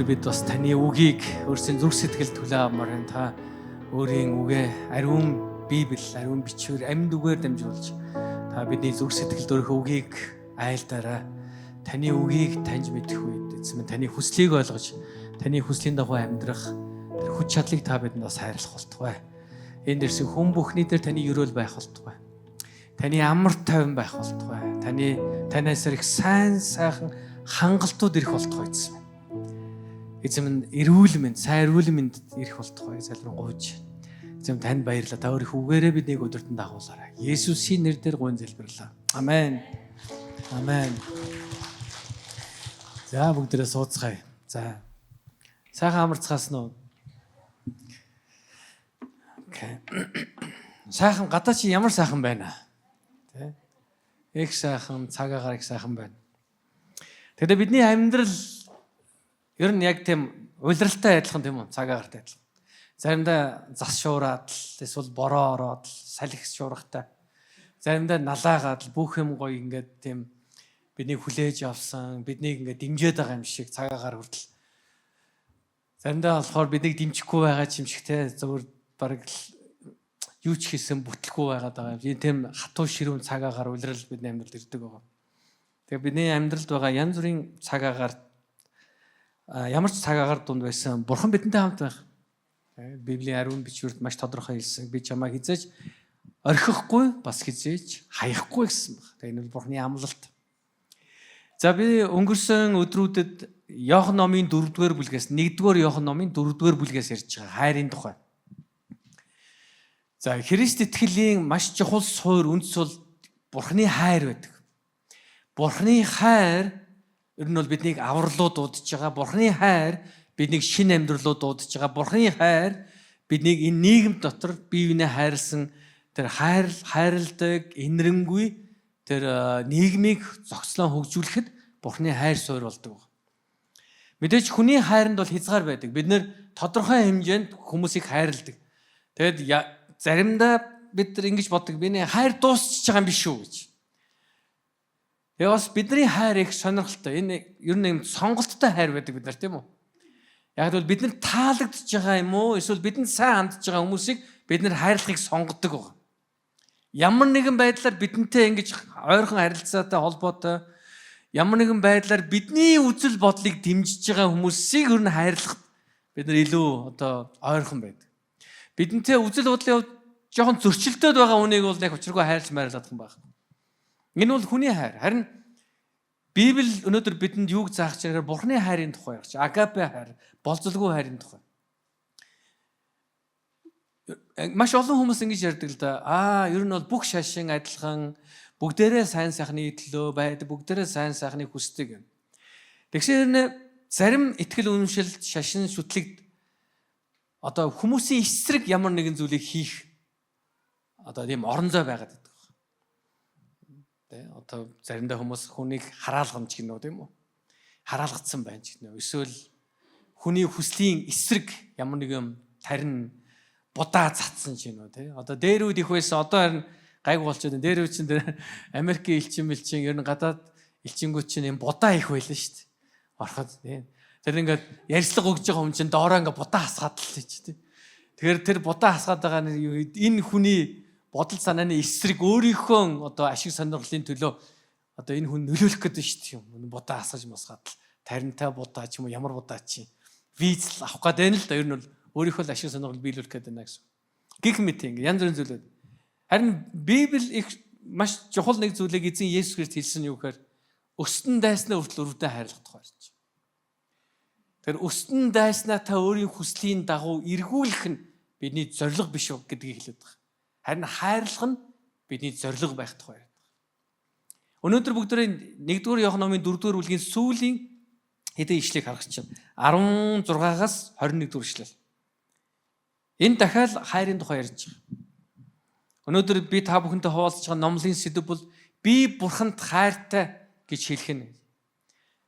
бид бас таны үгийг өөрсдийн зүрх сэтгэл төлөө авмаар байна. Та өөрийн үгээ ариун Библи, ариун бичвэр, амьд үгээр дамжуулж та бидний зүрх сэтгэлд өөрийнхөө үгийг айлдаарай. Таны үгийг таньж мэдэх үед эзэм таны хүслийг ойлгож, таны хүслийн дагуу амьдрах тэр хүч чадлыг та биднээс хайрлах болтугай. Энэ дэрс хүн бүхний дээр таны өрөөл байх болтугай. Таны амар тайван байх болтугай. Танаас их сайн сайхан хангалтууд ирэх болтугай эзэм. Эзэм эрүүл мэнд, сайн эрүүл мэнд ирэх болтугай залбирanгуйч. Эзэм танд баярлалаа. Та өөрийнхөө үгээрээ биднийг өдөртөнд дагуулаарай. Есүсийн нэрээр гуйн залбирлаа. Амен. Амен. За бүгдээрээ сууцгаая. За. Сайхан амарцгаас нь. Окей. Сайхан гадаа чи ямар сайхан байна? Тэ? Их сайхан, цагаагаар их сайхан байна. Тэгвэл бидний амьдрал ер нь яг тийм улиралтай адилхан тийм үү? Цагаагаартай адилхан. Заримдаа зас шуураад л эсвэл бороо ороод салхи шуурахтай. Заримдаа налаагаад л бүх юм гоё ингээд тийм биднийг хүлээж авсан, биднийг ингээд дэмжиж байгаа юм шиг цагаагаар хүртэл. Заримдаа болохоор биднийг дэмжихгүй байгаа юм шиг те зөвхөн бараг юу ч хийсэн бүтлэхгүй байгаа юм. Тийм хатуу ширүүн цагаагаар улирал бидний амьдралд ирдэг байгаа. Тэгээ бидний амьдралд байгаа янз бүрийн цагаагаар ямар ч цагаагаар дунд байсан Бурхан бидэнтэй хамт байх. Библийн ариун бичвэрт маш тодорхой хэлсэн. Би чамайг хизээж орхихгүй бас хизээж хаяхгүй гэсэн баг. Тэгээ энэ бол Бурханы амлалт. За би өнгөрсөн өдрүүдэд Иохан номын 4-р бүлгээс 1-р Иохан номын 4-р бүлгээс ярьж байгаа хайрын тухай. За Христ итгэлийн маш чухал суур үндэс бол Бурханы хайр байдаг. Бурханы хайр ер нь бол биднийг авралуу дуудаж байгаа. Бурханы хайр биднийг шинэ амьдралуу дуудаж байгаа. Бурханы хайр биднийг энэ нийгэм дотор бие биенээ хайрлсан тэр хайрладаг, инрэнгүй тэр нийгмийг зохицлон хөгжүүлэхэд Бурханы хайр суурь болдог. Мэдээж хүний хайранд бол хязгаар байдаг. Бид нэр тодорхой хэмжээнд хүмүүсийг хайрладаг. Тэгэд заримдаа бид нар ингэж боддог. Биний хайр дуусчих байгаа юм биш үү гэж. Тэгээ бас бидний хайр их сонирхолтой. Энэ ер нь юм сонголттой хайр байдаг бид нар тийм үү? Яг л бид нар таалагдж байгаа юм уу? Эсвэл бидэнд сайн хандж байгаа хүмүүсийг бид нар хайрлахыг сонгодог байгаа. Ямар нэгэн байдлаар бидэнтэй ингэж ойрхон харилцаатай холбоотой ямар нэгэн байдлаар бидний үзэл бодлыг дэмжиж байгаа хүмүүсийг ер нь хайрлахад бид нар илүү одоо ойрхон байдаг. Бидэнтэй үзэл бодлын хувьд жоохон зөрчилдөд байгаа хүнийг бол яг учиргүй хайрлаж майрлах юм байна. Энэ бол хүний хайр. Харин Библи өнөөдөр бидэнд юуг заах чигээр Бурханы хайрын тухай ярьж, агапе хайр, болцолгүй хайрын тухай. Маш олон хүмүүс ингэж ярьдаг л да. Ер нь бол бүх шашин адилхан, бүгдээрээ сайн сайхны төлөө байдаг, бүгдээрээ сайн сайхныг хүсдэг юм. Тэгэхээр зарим итгэл үнэмшил шашин шүтлэгд одоо хүмүүсийн эсрэг ямар нэгэн зүйлийг хийх одоо тийм орон зай байгаад байдаг. Тэ одоо заримдаа хүмүүс хүнийг хараалгана ч гинөө тийм үү? Хараалгацсан байна ч гинөө. Эсвэл хүний хүслийн эсрэг ямар нэгэн тарин будаа цацсан ч гинөө тий. Одоо дээр үд их байсан одоо харин гайг болчиход байна. Дээр үд чинь тэр Америкийн элчин ер нь гадаад элчингүүд чинь юм будаа их байлаа шүү дээ. Ороход тий. Тэр ингээд ярьцлага өгж байгаа хүн чинь доороо ингээд будаа хасгаад л тий. Тэгэхээр тэр будаа хасгаад байгаа энэ хүний бодол санааны эсрэг өөрийнхөө одоо ашиг сонирхлын төлөө одоо энэ хүн нөлөөлөх гэдэг шүү дээ. Будаа хасгаж масгаад л таринтай будаа ч юм уу ямар будаа чи виз авах гэдэг нь л да ер нь бол өөрийнхөө л ашиг сонирхол биелүүлэх гэдэг байна гэсэн. Гэх мэт ингэ янз бүрийн зүйлүүд. Харин Библи их маш чухал нэг зүйлийг эзэн Есүс Христ хэлсэн юу гэхээр өстөн дайснаа хүртэл өрөвдөө хайрлах тухай ярьж. Тэр өстөн дайснаа та өөрийн хүслийн дагуу эргүүлэх нь бидний зориг биш үү гэдгийг хэлээд байгаа. Харин хайрлах нь бидний зориг байх тухай ярьдаг. Өнөөдөр бүгдээ 1-р Иохан номын 4-р бүлгийн сүүлийн хэдэн ишлэгийг харах чинь 16-аас 21-р ишлэл. Энэ дахиад хайрын тухай ярьж байгаа. Өнөөдөр би та бүхэнтэй хуваалцж байгаа номлын сэдэв бол би Бурханд хайртай гэж хэлэх нь.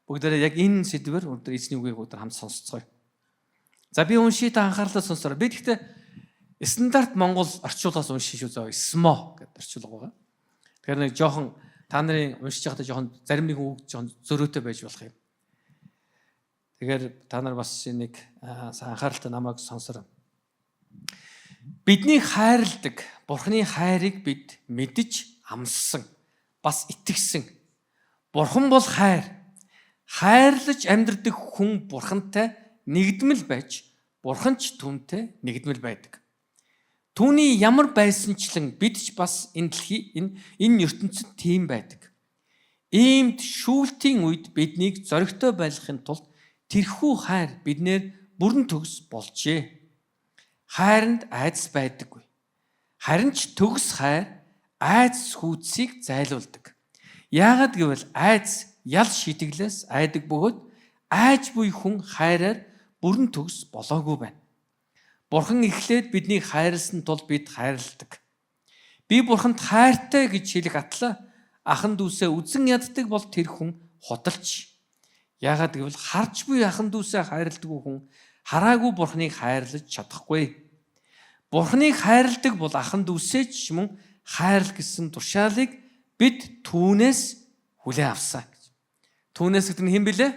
Бүгдээ яг энэ сэдвээр өнөөдөр эзний үгийг өнөөдөр хамт сонсцгоё. За би уншиж та анхаарлаа сонсороо. Би гэхдээ стандарт Монгол орчуулгаас уншиж шүү зөө. СМО гэдэг орчуулга байгаа. Тэгэхээр нэг жоохон та нарын уншиж байхдаа жоохон зарим нэгэн үг жоохон зөрөөтэй байж болох юм. Тэгэхээр та нар бас энийг анхааралтай намайг сонсороо. Бидний хайрладаг Бурхны хайрыг бид мэдж амссан, бас итгэсэн. Бурхан бол хайр. Хайрлаж амьдрдаг хүн Бурхантай нэгдмэл байж, Бурхан ч түүнтэй нэгдмэл байдаг. Түүний ямар байсанчлан бид ч бас энэ ертөнцид тийм байдаг. Иймд шүүлтийн үед биднийг зоригтой байлгахын тулд тэрхүү хайр биднээр бүрэн төгс болжээ. Хайранд айдас байдаггүй. Харин ч төгс хайр айдас хүйцийг зайлуулдаг. Яагад гэвэл айдас ял шитгэлээс айдаг бөгөөд айж буй хүн хайраар бүрэн төгс болоогүй байна. Бурхан эхлээд биднийг хайрлсан тул бид хайрладаг. Би Бурханд хайртай гэж хэлэх атла ахан дүүсээ үзэн яддаг бол тэр хүн худалч. Яагад гэвэл харж буй ахан дүүсээ хайрладаг хүн хараагүй Бурханыг хайрлаж чадахгүй. Бурханыг хайрладаг бол ахан дүүсээ ч мөн хайрл гэсэн тушаалыг бид түүнээс хүлээн авсан. Түүнээс гэдэг нь хэн бэлээ?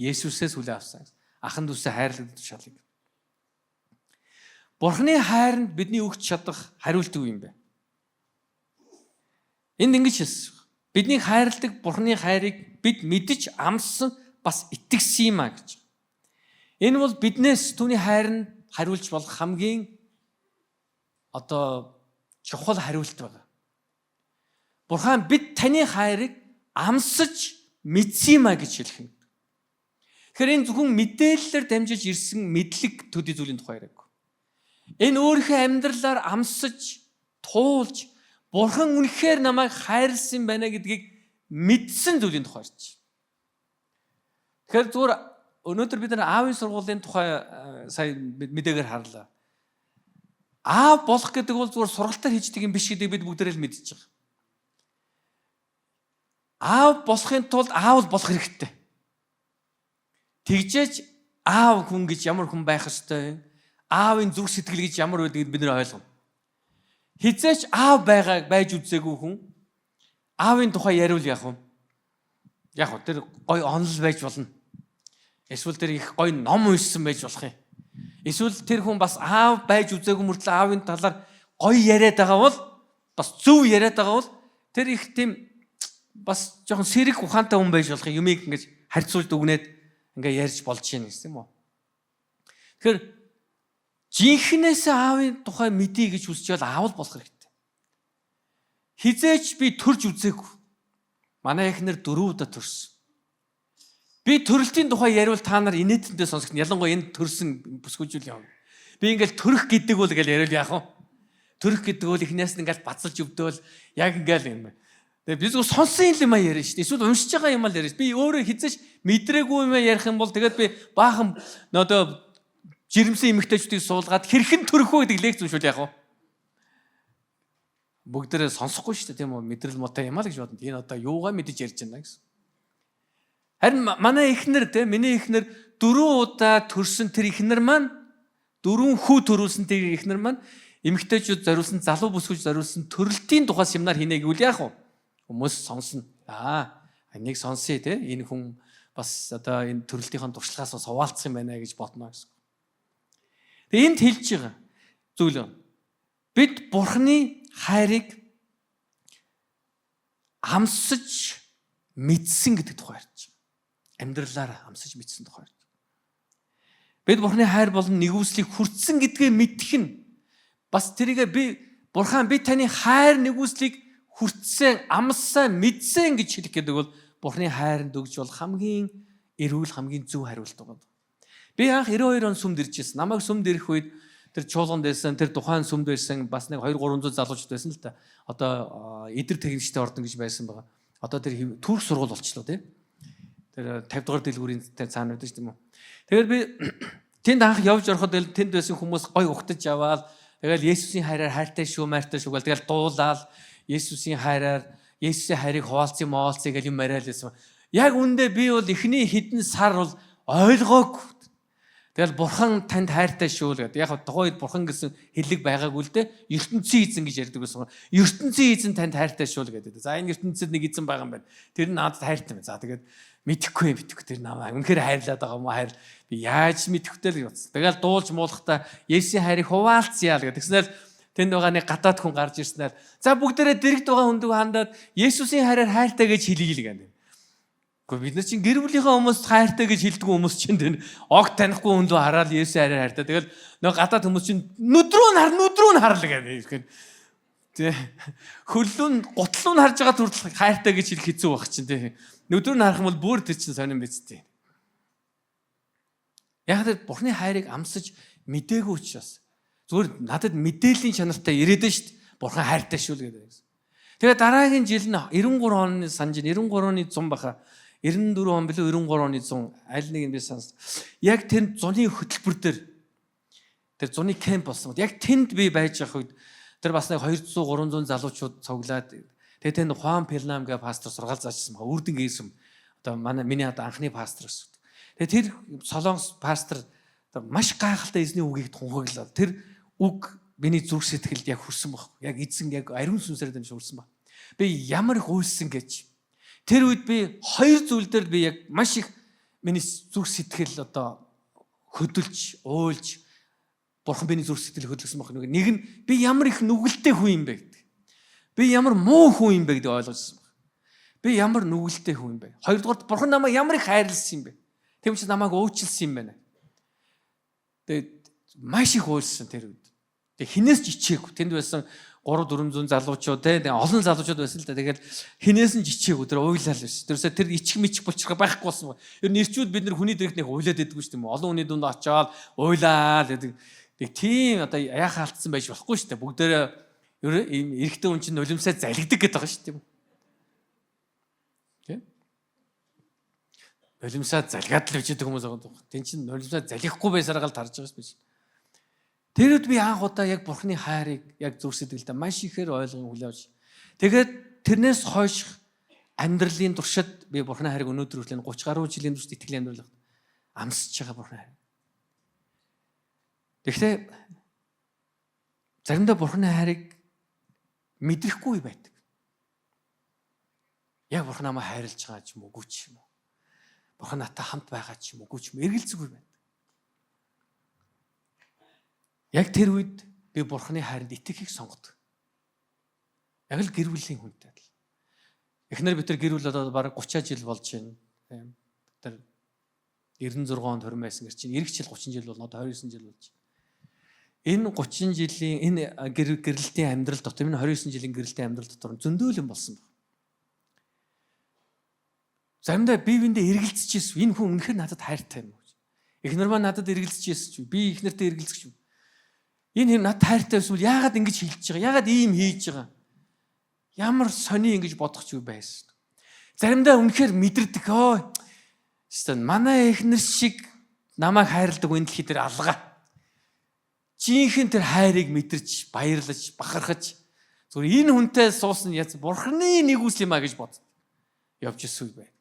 Есүсээс хүлээн авсан. Ахан дүүсээ хайрладаг тушаалыг. Бурханы хайранд бидний өгч чадах хариулт юу юм бэ? Энд ингэж хэлсэн. Бидний хайрладаг Бурханы хайрыг бид мэдж амссан, бас итгэсэн юм а гэж. Энэ бол биднээс түүний хайранд хариулж болох хамгийн чухал хариулт байна. Бурхан бид таны хайрыг амсаж мэдсэн юм а гэж хэлэх юм. Тэгэхээр энэ зөвхөн мэдээллээр дамжиж ирсэн мэдлэг төдий зүйлийн тухай яриаг. Энэ өөрийнхөө амьдралаар амсаж, туулж, Бурхан үнэхээр намайг хайрлсан байна гэдгийг мэдсэн зүйлийн тухай ярьж. Тэгэхээр зүгээр өнөөдөр бид нар аавын сургуулийн тухай сая мэдээгээр харлаа. Аав болох гэдэг бол зүгээр сургалтаар хийдэг юм биш гэдгийг бид бүгдээрээ л мэдчихэж байгаа. Аав болохын тулд аав болох хэрэгтэй. Тэгжээч аав хүн гэж ямар хүн байх ёстой вэ? Аавын зүрх сэтгэл гэж ямар байдгийг бид нэр ойлгоно. Хизээч аав байж үзээгүй хүн аавын тухай яриул яах вэ? Яг хөө тэр гой онол байж болно. Эсвэл тэр их гой ном уншсан байж болох юм. Эсвэл тэр хүн бас аав байж үзээгүй мөртлөө аавын талаар гой яриад байгаа бол бас зөв яриад байгаа бол тэр их тийм бас жоохон сэрэг ухаантай хүн байж болох юм. Юмыг ингэж харьцуулж дүгнээд ингээ ярьж болж байна гэсэн юм уу? Тэгэхээр жинхнээс аавын тухай мэдээ гэж хүсчихвэл аавал болох хэрэгтэй. Хизээч би төрж үзээгүй. Манай эхнэр 4 удаа төрсөн. Би төрөлтийн тухай яриул та нар инээдтэй сонсох нь ялангуяа энэ төрсөн бүсгүүжүүл яав. Би ингээл төрөх гэдэг бол ингээл яриул яах вэ? Төрөх гэдэг бол эхнээс нь ингээл бацалж өвдөөл яг ингээл юм. Тэгээ би зөв сонсон юм яриа шүү дээ. Эсвэл уншиж байгаа юм л яриа. Би өөрөө хизээч мэдрээгүй юм ярих юм бол тэгээд би баахан одоо жирэмсэн эмэгтэйчүүдийг суулгаад хэрхэн төрөх вэ гэдэг лекц уншуул яах вэ? Бүгдээрээ сонсохгүй шүү дээ тийм үү? Мэдрэл муутай юм аа л гэж бодно. Энэ одоо юугаа мэдэж ярьж байна гэсэн. Харин манай эхнэр тийм миний эхнэр 4 удаа төрсөн тэр эхнэр маань 4 хүү төрүүлсэн тэр эхнэр маань эмэгтэйчүүд зориулсан залуу бүсгүйч зориулсан төрөлтийн тухай семинар хийнэ гэвэл яах вэ? Хүмүүс сонсно. Энийг сонсъё тийм энэ хүн бас одоо энэ төрөлтийн туршлагаас суваалцсан юм байна гэж бодно гэсэн. Тэгээ энд хэлж байгаа зүйл нь бид Бурханы хайрыг амсаж мэдсэн гэдэг тухай ярьж байгаа. Амьдралаар амсаж мэдсэн тухай ярьж байгаа. Бид Бурханы хайр болон нэгүслийг хүртсэн гэдгээ мэдэх нь бас тэрийг Бурхан би таны хайр нэгүслийг хүртсэн, амссан, мэдсэн гэж хэлэх гэдэг бол Бурханы хайранд өгж бол хамгийн эрүүл, хамгийн зөв хариулт байгаа. Би анх 92 он сүмд иржсэн. Намайг сүмд ирэх үед тэр чуулганд байсан, тэр тухайн сүмд байсан бас нэг 200-300 залуучууд байсан л та. Одоо эдэр техникчтэй ордон гэж байсан байгаа. Одоо тэр Турк сургууль болчихлоо тий. Тэр 50 дугаар дэлгүүрийн цаана байдаг шүү дээ юм уу. Тэгэхээр би тэнд анх явж ороход тэнд байсан хүмүүс гой ухтаж яваал. Тэгэл Есүсийн хайраар хайртай шүү, майртай шүү гэл тэгэл дуулаад Есүсийн хайраар Есүсийн хайрыг хуваалцсан моолцъя гэж юм яриад байсан. Яг үндэ би бол эхний хэдэн сар бол ойлгоогүй. Тэгэл бурхан танд хайртай шүү л гэдэг. Яг тухайн үед бурхан гэсэн хэллэг байгаагүй л дээ. ертөнцийн эзэн гэж ярьдаг байсан. ертөнцийн эзэн танд хайртай шүү л гэдэг. За энэ ертөнцид нэг эзэн байгаа юм байна. Тэр нь надад хайртай байна. За тэгээд мэдэхгүй тэр намайг үнэхээр хайрлаад байгаа юм уу? Би яаж мэдэхтэй л юм. Тэгэл дуулж муулахдаа Есүсийн хайрыг хуваалцъя л гэдэг. Тэгснээр тэнд байгаа нэг гадаад хүн гарч ирснээр за бүгдээрээ дэрэгд байгаа хүндээ хандаад Есүсийн хайраар хайртай гэж хэлье л гэдэг. Бид нар чинь гэр бүлийнхээ хүмүүст хайртай гэж хэлдэг хүмүүс чинь тэр огт танихгүй хүн лөө хараад Есүс хайраар хайртай. Тэгэл нөгөө гадаад хүмүүс чинь нүдрүү нь харл гэдэг. Тэ хөллүүн гутлуу нь харж байгаа төрөл хайртай гэж хэлэх хэцүү байх чинь тэ. Нүдрүү нь харах юм бол бүр тэр чинь сонирн биз дээ. Яг тэр Бурхны хайрыг амсаж мдээгүй учраас зүгээр надад мэдээллийн чанартай ирээдэн шүү дээ. Бурхан хайртай шүү л гэдэг. Тэгээ дараагийн жил нь 93 оны санаж 93 оны 100 баха 94 он билүү 93 оны 100 аль нэг нь би санс. Яг тэр зуны хөтөлбөр дээр тэр зуны кемп болсон. Яг тэнд би байж явах үед тэр бас нэг 200 300 залуучууд цуглаад тэгээ тэнд Хуан Перлам гэ пастор сургаал заажсан ба үрдэн гээсэм одоо миний одоо анхны пастор гэсэн. Тэгээ тэр солонгос пастор маш гайхалтай эзний үгийг тунхаглаад тэр үг миний зүрх сэтгэлд яг хүрсэн баг. Яг эзэн яг ариун сүнсээр дамжуулсан хүрсэн баг. Би ямар их уйлсан гэж тэр үед би хоёр зүйл дээр би яг маш их миний зүрх сэтгэл одоо хөдөлж, уйлж Бурхан миний зүрх сэтгэл хөдөлгсөн баг. Нэг нь би ямар их нүгэлтэй хүн юм бэ гэдэг. Би ямар муу хүн юм бэ гэдэг ойлгожсон баг. Би ямар нүгэлтэй хүн юм бэ? Хоёрдугаар Бурхан намайг ямар их хайрлсан юм бэ? Тэм чи намайг уучлсан юм байна. Тэгээд маш их уйлсан тэр үед. Тэг хинээс ч ичээгүй. Тэнд байсан 300 400 залуучууд те олон залуучууд байсан л да. Тэгээд хинээс нь жичээгүй тэр уйлал байсан. Тэрсээ тэр ичих мичих болчих байхгүй болсон. Ер нь ирчүүд бид нар хүний дээрх нэг уйлаад байдгүй шүү дээ. Олон хүний дунд очиод уйлаа гэдэг. Тэг тийм одоо яхаа алдсан байж болохгүй шүү дээ. Бүгдээрээ ер нь эрэгтэй хүн чинь нулимсаа залгидаг гэдэг байгаа шүү дээ. Тийм. Нулимсаа залгаад л бичдэг хүмүүс байгаа. Тэн чинь нулимсаа залгихгүй байсараа гал тарж байгаа шүү дээ. Тэрүүд би анх удаа яг Бурхны хайрыг яг зүрх сэтгэлдээ маш ихээр ойлгон хүлээж. Тэгээд тэрнээс хойш амьдралын туршид би Бурхны хайрыг өнөөдөр хүртэл 30 гаруй жилийн турш итгэлийн амьдрал амсаж байгаа Бурхны хайр. Тэгэхдээ заримдаа Бурхны хайрыг мэдрэхгүй байдаг. Яг Бурхан намайг хайрлаж байгаа ч юм уу, үгүй ч юм уу. Бурхан надтай хамт байгаа ч юм уу, үгүй ч юм эргэлзэхгүй байна. Яг тэр үед би Бурханы хайранд итгэхийг сонгодог. Яг л гэр бүлийн хүнтэй л. Эхнэр бид тэр гэр бүл одоо бараг 30 жил болж байна. Тэр 96 онд хормайсан гэр чинь эх жил 30 жил болно. Одоо 29 жил болж байна. Энэ 30 жилийн энэ гэрэлтийн амьдрал дотор энэ 29 жилийн гэрэлтийн амьдрал дотор зөндөөлөн болсон байна. Заримдаа бивэндээ эргэлзэж ирсэн. Энэ хүн үнэхээр надад хайртай юм уу? Эхнэр маань надад эргэлзэж ирсэн. Би эхнэртэй эргэлзэж юм. Энэ хүн надад хайртай эсвэл яагаад ингэж хэлж байгаа? Яагаад ийм хийж байгаа? Ямар сони ингэж бодох ч юу байсан. Заримдаа үнэхээр мэдэрдэг. Эсвэл манай эхнэр шиг намайг хайрладаг энэ дэлхий дээр алгаа. Жинхэнэ тэр хайрыг мэдэрч, баярлаж, бахархаж зүгээр энэ хүнтэй суусан яз Бурханы нэг үсэл юм а гэж бод. Явж ирсэн үе байна.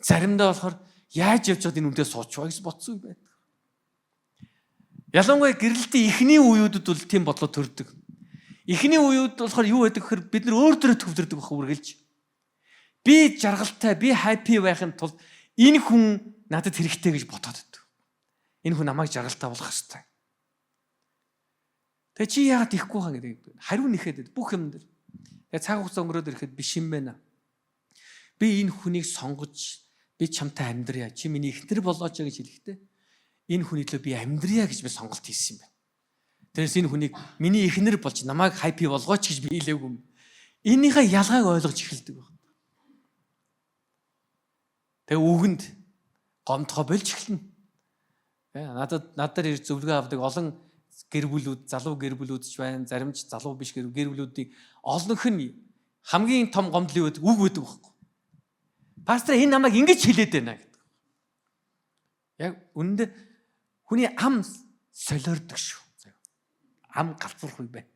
Заримдаа болохоор яаж явж байгаад энэ хүнтэй суучваа гэж бодсон үе байна. Ялангуяа гэрэлтийн эхний үеүүдэд бол тийм бодлоо төрдөг. Эхний үеүүд болохоор юу байдаг гэхээр бид нар өөр төрөд төвлөрдөг байх үргэлж. Би жаргалтай, би happy байхын тулд энэ хүн надад хэрэгтэй гэж бодоод байдаг. Энэ хүн намайг жаргалтай болгох хэрэгтэй. Тэгээ чи яагаад ихгүй байгаа гэдэг. Хариу нэхэд бүх юм дээр. Тэгээ цаг хугацаа өнгөрөөд ирэхэд биш юм байна. Би энэ хүнийг сонгож, би чамтай амьдрья. Чи миний эхнэр болооч гэж хэлэхдээ энэ хүний төлөө би амьдрья гэж би сонголт хийсэн юм байна. Тэрээс энэ хүнийг миний эхнэр болж намайг happy болгооч гэж би хэлээгүй юм. Энийхээ ялгааг ойлгож эхэлдэг байна. Тэгээ үгэнд гомдохоо болж эхэлнэ. Надад ирж зөвлөгөө авдаг олон гэр бүлүүд, залуу гэр бүлүүд ч байна, зарим ч залуу биш гэр бүлүүдийн олонх нь хамгийн том гомдлын үг байдаг байхгүй. Пастор энэ намайг ингэж хэлээд байна гэдэг. Яг үнэндээ хүний ам солиордог шүү. Ам галзуурх үе байна.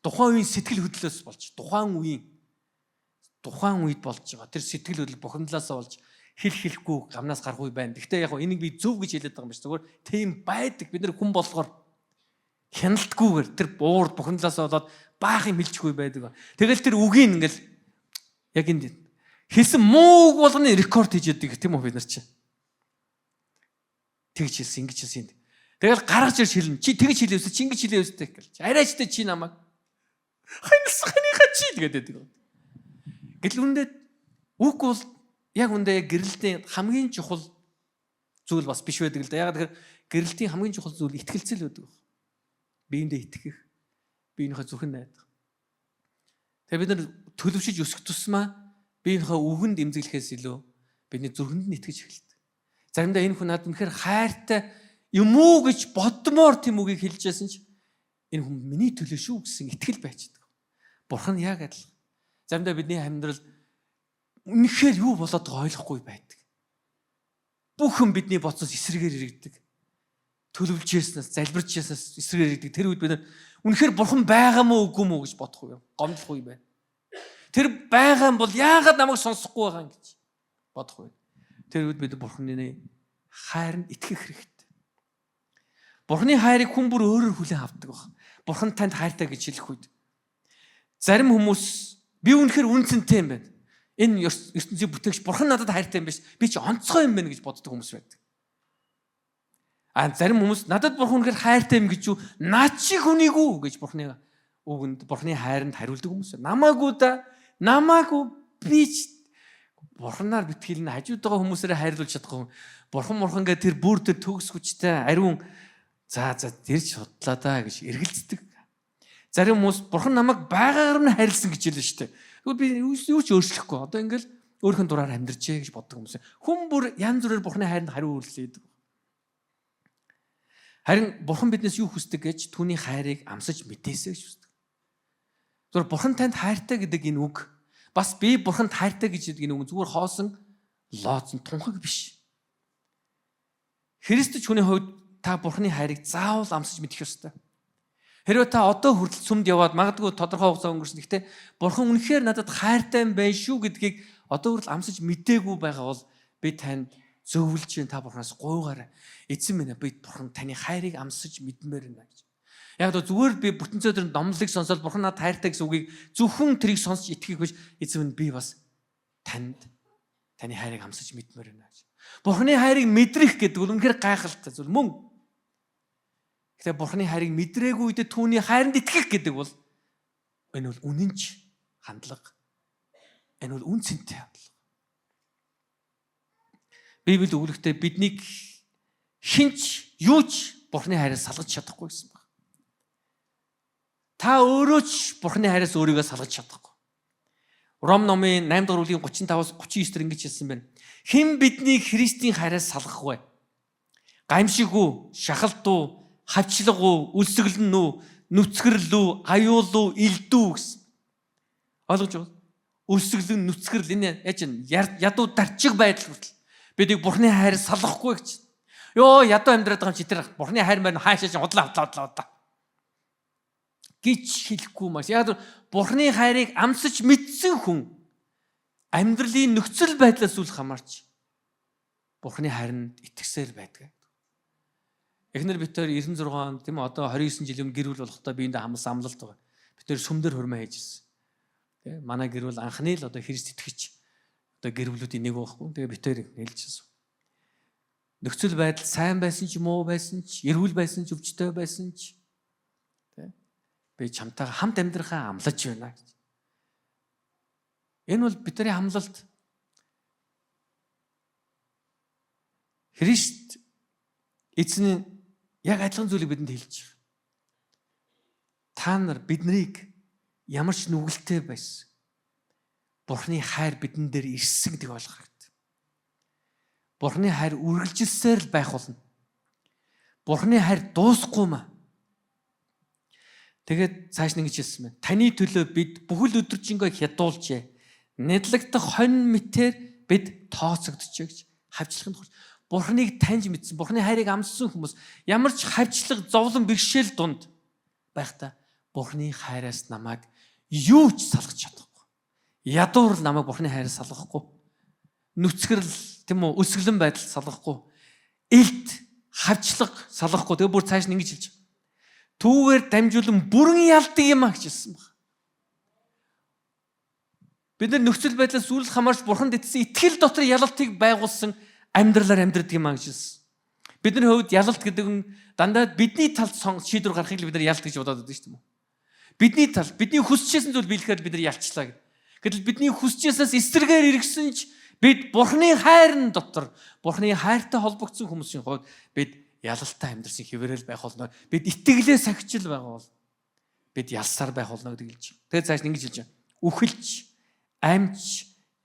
Тухайн үеийн сэтгэл хөдлөлөөс болж, тухайн үед болж байгаа тэр сэтгэл хөдлөл бухимдлаасаа болж хэлэхгүй гамнаас гарахгүй байна. Гэхдээ яг энийг би зөв гэж хэлээд байгаа юм биш. Зүгээр тийм байдаг. Бид нар хүн болохоор хяналтгүйгээр тэр буур бухимдлаас болоод баах юм хэлчихгүй байдаг. Тэгэл тэр үгийн ингээл яг энд хэлсэн мууг болгоны рекорд хийж яадаг тийм үү бид нар чи. Тэгж хэлсэн, ингэж хэлсэн. Тэгэл гаргаж ирж хэлнэ. Чи тэгж хэлээвс чи ингэж хэлээвс гэж. Арайчтай чи намайг ханиха чи тэгээд. Гэтэл үндэ үг бол яг үндэ гэрэлтийн хамгийн чухал зүйл бас биш байдаг л да. Яг тэгэхээр гэрэлтийн хамгийн чухал зүйл итгэлцэл байдаг. Биендээ итгэх, биенийхээ зүрхэнд найдах. Тэгээ бид нар төлөвшөж өсөх тусмаа биенийхээ үгэнд эмзэглэхээс илүү бидний зүрхэнд нь итгэж эхэлдэг. Заримдаа энэ хүн надад үнэхээр хайртай юм уу гэж бодмоор тийм үгийг хэлж яасан ч энэ хүн миний төлөө шүү гэсэн итгэл байцдаг. Бурхан яг адилхан. Заримдаа бидний амьдрал үнэхээр юу болоод байгааг ойлгохгүй байдаг. Бүхэн бидний бодсоос эсрэгээр иргэдэг. Төлөвлөж яснаас, залбирч яснаас эсрэгээр иргэдэг. Тэр үед бид үнэхээр бурхан байгаа мó үгүй мó гэж бодох уу? Гомдлох уу байна. Тэр байгаа юм бол яагаад намайг сонсохгүй байгаа юм гэж бодох уу? Тэр үед бид бурханы хайранд итгэх хэрэгтэй. Бурханы хайрыг хүн бүр өөрөөр хүлээн авдаг баг. Бурхан танд хайртай гэж хэлэх үед зарим хүмүүс би үнэхээр үнцэнтэй юм байна. Энэ ертөнцийн бүтээгч бурхан надад хайртай юм биш. Би ч онцгой юм байна гэж боддог хүмүүс байдаг. Зарим хүмүүс надад бурхан үнэхээр хайртай юм гэж юу наад чи хүнийг үү гэж бурханы үгэнд бурханы хайранд хариулдаг хүмүүс. Намаагүй би ч бурханаар битгийлнэ хажууд байгаа хүмүүсээрээ хайрлуулж чадахгүй. Бурхан гэдэг тэр бүр тэр төгс хүчтэй ариун за тэрч судлаа да гэж эргэлздэг. Зарим хүмүүс бурхан намайг байгаагаар нь хайрлсан гэж хэлнэ шүү дээ. Тэгвэл би юу ч өөрчлөхгүй. Одоо ингээл өөрхөн дураар амьдрчээ гэж боддог хүмүүс. Хүн бүр янз бүрээр бурханы хайранд хариу үйлдэлээд. Харин бурхан биднээс юу хүсдэг гэж түүний хайрыг амсаж мэдээсэй гэж хүсдэг. Зүгээр бурхан танд хайртай гэдэг энэ үг бас би бурханд хайртай гэж хэлдэг энэ үг зүгээр хоосон лооцсон тунхаг биш. Христч хүний хувьд та бурханы хайрыг заавал амсаж мэдэх ёстой. Хэрвээ та одоо хүртэл сүмд яваад магадгүй тодорхой хугацаа өнгөрсөн. Гэхдээ бурхан үнэхээр надад хайртай юм байна шүү гэдгийг одоо хүртэл амсаж мэдээгүй байгаа бол би танд зөвлөж чинь та бурханаас гуйгаарай. Эзэн минь би бурхан таны хайрыг амсаж мэдмээр байна гэж. Яг л зүгээр би бүтэнцээ өдөр номлыг сонсоод бурхан надад хайртай гэсэн үгийг зөвхөн тэрийг сонсч итгэх биш. Эзэн минь би бас таны хайрыг амсаж мэдмээр байна гэж. Бурханы хайрыг мэдрэх гэдэг бол үнэхээр гайхалтай зүйл мөн. Гэхдээ бурханы хайрыг мэдрээгүй үедээ түүний хайранд итгэх гэдэг бол энэ бол үнэнч хандлага. Энэ бол үн цэнтэй хандлага. Библи өгүүлэхдээ биднийг хинч юуч бурханы хайраас салгаж чадахгүй гэсэн байна. Та өөрөө ч бурханы хайраас өөрийгөө салгаж чадахгүй. Ром номын 8 дугаар бүлгийн 35-аас 39 дээр ингэж хэлсэн байна. Хэн биднийг Христийн хайраас салгах вэ? Гамшиг үү, шахалт уу, хавчлаг уу, үлсгэлэн үү, нүцгэрл үү, аюул уу, илдүү гэсэн. Ойлгож байна? Үлсгэлэн, нүцгэрл энэ ядуу дарчиг байдал хүртэл бидийг бурханы хайраас салгахгүй гэж. Йоо ядуу амьдраад байгаа юм чи тэр бурханы хайр маань хаашаа ч удлаа гэж хэлэхгүй маш. Яг бурханы хайрыг амсаж мэдсэн хүн амьдралын нөхцөл байдлаас үл хамаарч бурханы хайранд итгэсээр байдаг. Эхнэр битээр 96 он тийм үү одоо 29 жилийн гэр бүл болохдоо биендээ хамсан амлалт байгаа. Битээр сүмдөр хурмаа хийжсэн. Тийм манай гэр бүл анхны л одоо Христ итгэж одоо гэр бүлүүдийн нэг байхгүй. Тэгээ битээр нээлжсэн. Нөхцөл байдал сайн байсан ч муу байсан ч, эрүүл байсан ч, өвчтөй байсан ч тийм би чамтайгаа хамт амьдрахаа амлаж байна гэж. Энэ бол бидний хамлалт. Христ эзэн яг адилхан зүйлийг бидэнд хэлж байгаа. Та нар биднийг ямар ч нүгэлтэй байсан. Бурхны хайр бидэн дээр ирсэн гэдгийг ойлгох хэрэгтэй. Бурхны хайр үргэлжилсээр л байх болно. Бурхны хайр дуусахгүй маа. Тэгээд цааш нь ингэж хэлсэн байна. Таны төлөө бид бүхэл өдөржингөө хядуулжээ. Нэдлэгдэх хонь мэтээр бид тооцогдчихэ гэж хавчлаганд хүрч. Бурхныг таньж мэдсэн, Бурхны хайрыг амссан хүмүүс ямар ч хавчлаг, зовлон бэрхшээл дунд байхдаа Бурхны хайраас намайг юу ч салгаж чадахгүй. Ядуур намайг Бурхны хайраас салгахгүй. Нүцгэрл, тийм үү өсгөлэн байдал салгахгүй. Илт хавчлага салгахгүй. Тэгээ бүр цааш нь ингэж хэлж байгаа. Түүгээр дамжуулан бүрэн ялдаг юм а гэж хэлсэн баг. Бид нар нөхцөл байдлаас зүйл хамаарч бурханд итсэн итгэл дотор ялалтыг байгуулсан амьдралаар амьдрдаг юм а гэж хэлсэн. Бидний хувьд ялалт гэдэг нь дандаа бидний талд шийдвэр гаргахыг бид нар ялалт гэж бодоод байдаг шүү дээ. Бидний тал, бидний хүсчээсэн зүйл биелэхээр бид нар ялчлаа гэдэг. Гэтэл бидний хүсчээсээс эсрэгээр иргсэн ч бид Бурхны хайрын дотор, Бурхны хайртай холбогдсон хүмүүсийн хувьд бид ялалтай амьдрсан хэвээрэл байх болно. Бид итгэлээ сахижил байгаа бол бид ялсаар байх болно гэдэг хэлж байна. Тэгээ цааш ингэж хэлж байна. Үхэлж, амьч,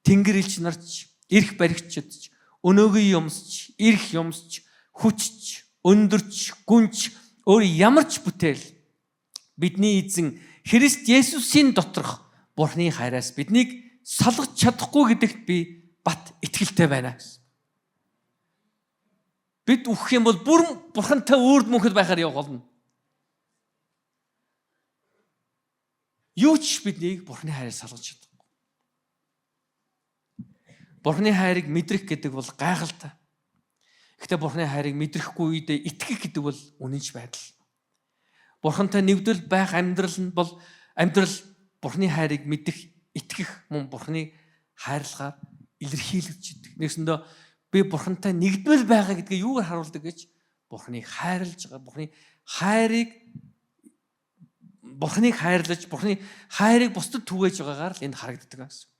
тэнгэр элч нарч, эрх баригчдч, өнөөгөө юмсч, эрх юмсч, хүчч, өндөрч, гүнч, өөр ямар ч бүтээл бидний эзэн Христ Есүсийн доторх Бурхны хайраас биднийг салгаж чадахгүй гэдэгт би бат итгэлтэй байна. Бид үхэх юм бол бүрэн Бурхантай үрд мөнхөд байхаар явах болно. Юу ч биднийг Бурхны хайраас салгаж чадахгүй. Бурхны хайрыг мэдрэх гэдэг бол гайхалтай. Гэхдээ Бурхны хайрыг мэдрэхгүй үедээ итгэх гэдэг бол үнэнч байдал. Бурхантай нэгдэл байх амьдрал нь бол амьдрал Бурхны хайрыг мэдэх, итгэх мөн Бурхны хайрлагаар илэрхийлэгдэж идэг. Нэгсэндээ би Бурхантай нэгдвэл байгаа гэдгээ юугаар харуулдаг гэж Бурхныг хайрлаж байгаа. Бурхныг хайрлаж, Бурхны хайрыг бусдад түгээж байгаагаар л энд харагддаг гэсэн.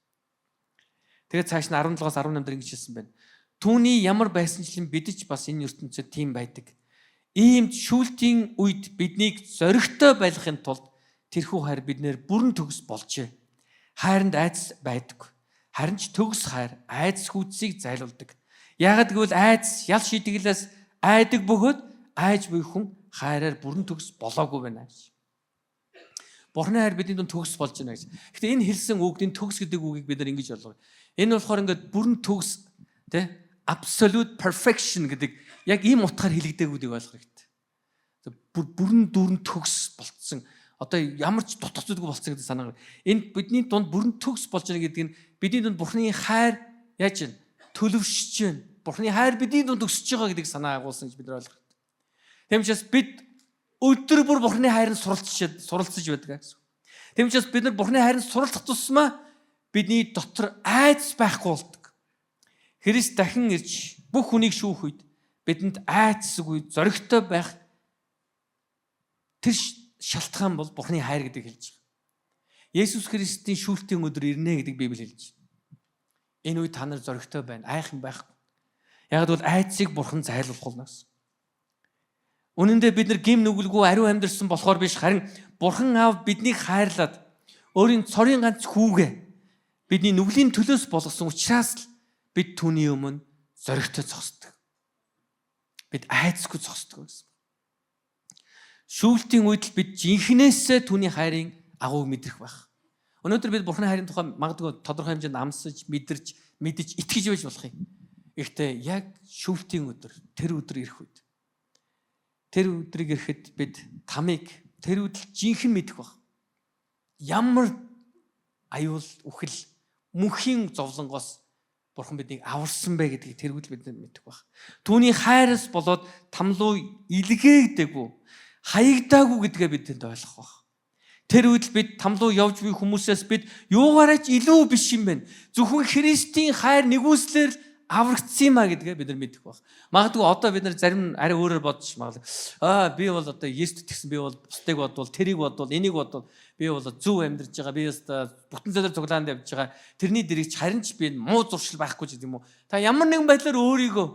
Тэгээд цааш нь 17-аас 18 дээр ингэж хэлсэн байна. Түүний ямар байсанчлан бид ч бас энэ ертөнцид тийм байдаг. Ийм шүүлтийн үед биднийг зоригтой байлгахын тулд тэрхүү хайр биднэр бүрэн төгс болжээ. Хайранд айдас байдаг. Харин ч төгс хайр айдас хүчсийг зайлуулдаг. Яагад гэвэл айдас ял шидэглээс айдаг бөгөөд айж буй хүн хайраар бүрэн төгс болоогүй байна гэж. Бурхны хайр бидний дунд төгс болж байна гэж. Гэхдээ энэ хэлсэн үг, энэ төгс гэдэг үгийг бид нар ингэж ойлгоо. Энэ болохоор ингээд бүрэн төгс, тэ absolute perfection гэдэг яг ийм утгаар хэлэгдээгүүдийг ойлгох хэрэгтэй. Бүрэн дүүрэн төгс болцсон. Одоо ямар ч дутх зүйлгүй болцсон гэдэг санаагаар. Энэ бидний дунд бүрэн төгс болж байгаа гэдэг нь бидний дунд Бурхны хайр яаж вэ? Төлөвшөж байна. Бурхны хайр бидний дунд өсөж байгаа гэдгийг санаа агуулсан гэж бид нар ойлгох хэрэгтэй. Тийм учраас бид өдөр бүр Бурхны хайранд суралцж байдаг гэсэн. Тийм учраас бид нар Бурхны хайранд суралцах тусмаа бидний дотор айдас байхгүй болдог. Христ дахин ирж бүх хүнийг шүүх үед бидэнд айдасгүй зоригтой байх тэр шалтгаан бол Бурхны хайр гэдэг хэлж байгаа. Есүс Христийн шүүлтийн өдөр ирнэ гэдэг Библи хэлж байна. Энэ үед та нар зоригтой байна, айхан байхгүй. Яг бол айдсыг Бурхан зайлуулах болно. Үнэн дээр бид нар гим нүгэлгүй ариун амьдэрсэн болохоор биш, харин Бурхан аав биднийг хайрлаад өөрийн цорын ганц хүүгээ бидний нүглийн төлөөс болгосон учраас л бид түүний өмнө зоригтой зогсдог. Бид айдсгүй зогсдог гэсэн. Шүүлтийн үед л бид жинхнээсээ түүний хайрын агууг мэдрэх байх. Өнөөдөр бид Бурхны хайрын тухай магадгүй тодорхой хэмжээнд амсаж, мэдж, итгэж байж болох юм. Гэхдээ яг шүүлтийн өдөр, тэр өдөр ирэх үед. Тэр өдрийг ирэхэд бид тамыг тэр өдөр жинхэнэ мэдэх байх. Ямар аюул, үхэл, мөнхийн зовлонгоос Бурхан биднийг аварсан бэ гэдгийг тэргүүл бид мэдэх байх. Түүний хайраас болоод тамлуу илгээгдээгүй, хаягдаагүй гэдгээ бидэнд ойлгох байх. Тэр үед бид тамлуу явж буй хүмүүсээс бид юугаараач илүү биш юм байна. Зөвхөн Христийн хайр нэгүслэр аврагдсан юм а гэдгээ бид нар мэдэх байх. Магадгүй одоо бид нар зарим арай өөрөөр бодож магадгүй. Би бол одоо Есүст итгэсэн, би бол бусдыг бодвол, тэрийг бодвол, энийг бодвол би бол зөв амьдарч байгаа. Би өстой бүтэн зөвлөөр цуглаанд явж байгаа. Тэрний дэрэгч харин ч би муу зуршил байхгүй ч гэдэг юм уу. Та ямар нэгэн байдлаар өөрийгөө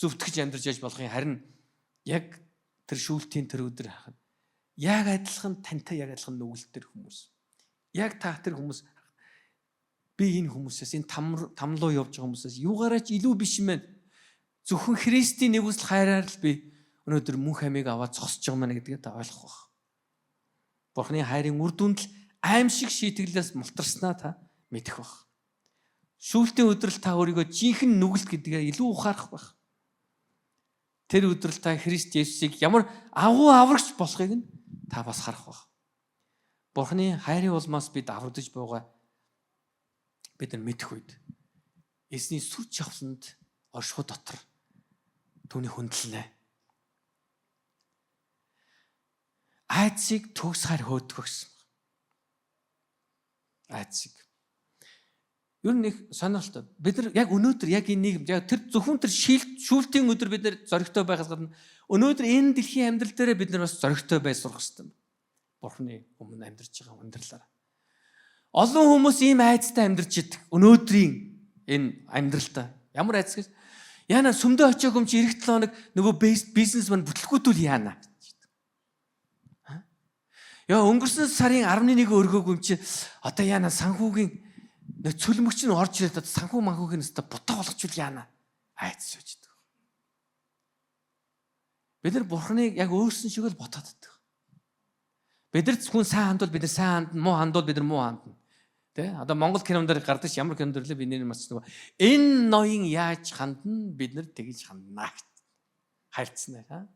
зөвтгөж амьдарч яж болох юм. Харин яг тэр шүүлтийн тэр өдөр хахад яг адилхан тантай яг адилхан нүгэлтэр хүмүүс. Яг та тэр хүмүүс би энэ хүмүүсээс энэ тамлуу явж байгаа хүмүүсээс юугаараач илүү биш юм байна. Зөвхөн Христийн нэгүсэл хайраар л би өнөөдөр мөнх амийг аваад зогсож байгаа маа гэдгээ та ойлгох байх. Бурхны хайрын үр дүнд л аимшиг шийтгэлээс мултарснаа та мэдэх байх. Шүүлтийн өдрөл та өөрийгөө жинхэнэ нүгэлт гэдгээ илүү ухаарах байх. Тэр өдрөл та Христ Есүсийг ямар агуу аврагч болохыг нь та бас харах байх. Бурхны хайрын улмаас бид аврагдаж байгаа бид нар мэдэх үед эзний сүр жавхланд оршихуй дотор түүний хүндлэнэ. Айдсыг төгсгөр хөөдгөх гэсэн. Айдсыг. Юу нэг сонирхолтой. Бид нар яг өнөөдөр яг энэ нийгэм яг тэр зөвхөн тэр шүүлтийн өдөр бид нар зоригтой байхаас гадна өнөөдөр энэ дэлхийн амьдрал дээр бид нар бас зоригтой бай сурах хэрэгтэй. Бурхны өмнө амьдарч байгаа амьдралаар. Олон хүмүүс ийм айцтай амьдарч идэг. Өнөөдрийн энэ амьдралтаа. Ямар айц гэж? Яна сүмдөө очиог юм чи эх 7 хоног нөгөө бизнесмен бүтлгүүтүүл яана. Яа өнгөрсөн сарын 11-ийг өргөөгүй юм чи одоо яана санхүүгийн нэг цөлмөгч нь орж ирээд санхүү манхүүгийн өстө бутаа болгочул яана. Айц сууж идэг. Бид нар Бурхныг яг өөрсөн шиг л ботоод идэг. Бид нар хүн сайн хандвал бид нар сайн хандна, муу хандвал бид нар муу хандна. Тэ? Одоо Монгол кинонд гардаг ш ямар кинонд л би нэр маш нөгөө энэ ноён яаж хандна бид нар тэгж хандна гэж хайрцсан аа.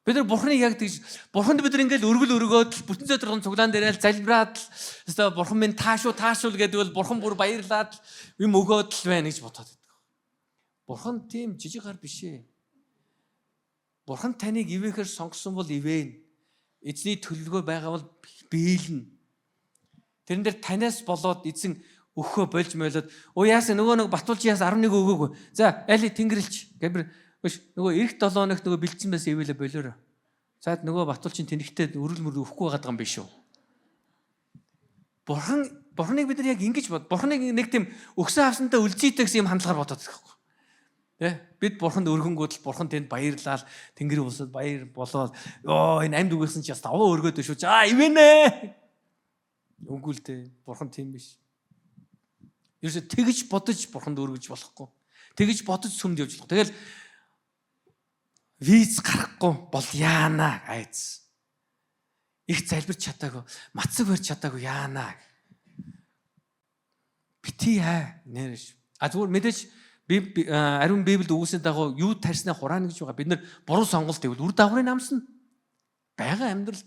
Бид нар Бурхныг яг тэгж Бурханд бид нар ингээл өргөл өргөөд бүтэн зөдрөн цуглаан дээрээ залбираад өстой Бурхан минь таашуу гэдэг бол Бурхан бүр баярлаад юм өгөөд л байна гэж ботоод байдаг. Бурхан тийм жижиг гар биш ээ. Бурхан таныг ивэхээр сонгосон бол ивэн. Эзний төлөвлөгөө байгаа бол биелнэ. Тэрэн дээр танаас болоод эзэн өгөхөө болж мойлоод яасан нөгөө батулж яас 11 өгөөгүй. За али тэнгэрлж гэмэр нөгөө эх 7 хоногт нөгөө бэлдсэн байсан ивэлэ болоорой. Заад нөгөө батулчин тэнэгтэй өрөл мөр өөхгүй байгаа юм биш үү? Бурханыг бид нар яг ингэж бод. Бурханыг нэг тийм өгсөн авсантаа үлзийтэй гэсэн юм хандлагаар бодоод байгаа юм. Тэ? Бид Бурханд өргөнгүүд л Бурхан тэнд баярлал, тэнгэр улсад баяр болоод энэ амьд үгүйсэн чи бас даваа өргөөд шүү. За ивэнэ. Үгүй л дээ. Бурхан тийм биш. Ерөөсө тэгж бодож Бурханд өргөж болохгүй. Тэгж бодож сүмд явж болох. Тэгэл виз гарахгүй бол яана айц. Их залбирч чадаагүй, мацаг барьж чадаагүй яана. Бити нэрш. Зүгээр мэдээж ариун Библиэд үгүйсний дагуу юу тарьснаа хураана гэж байгаа. Бид нар буруу сонголт хийвэл үр дагаврыг намсна. Бага амьдрал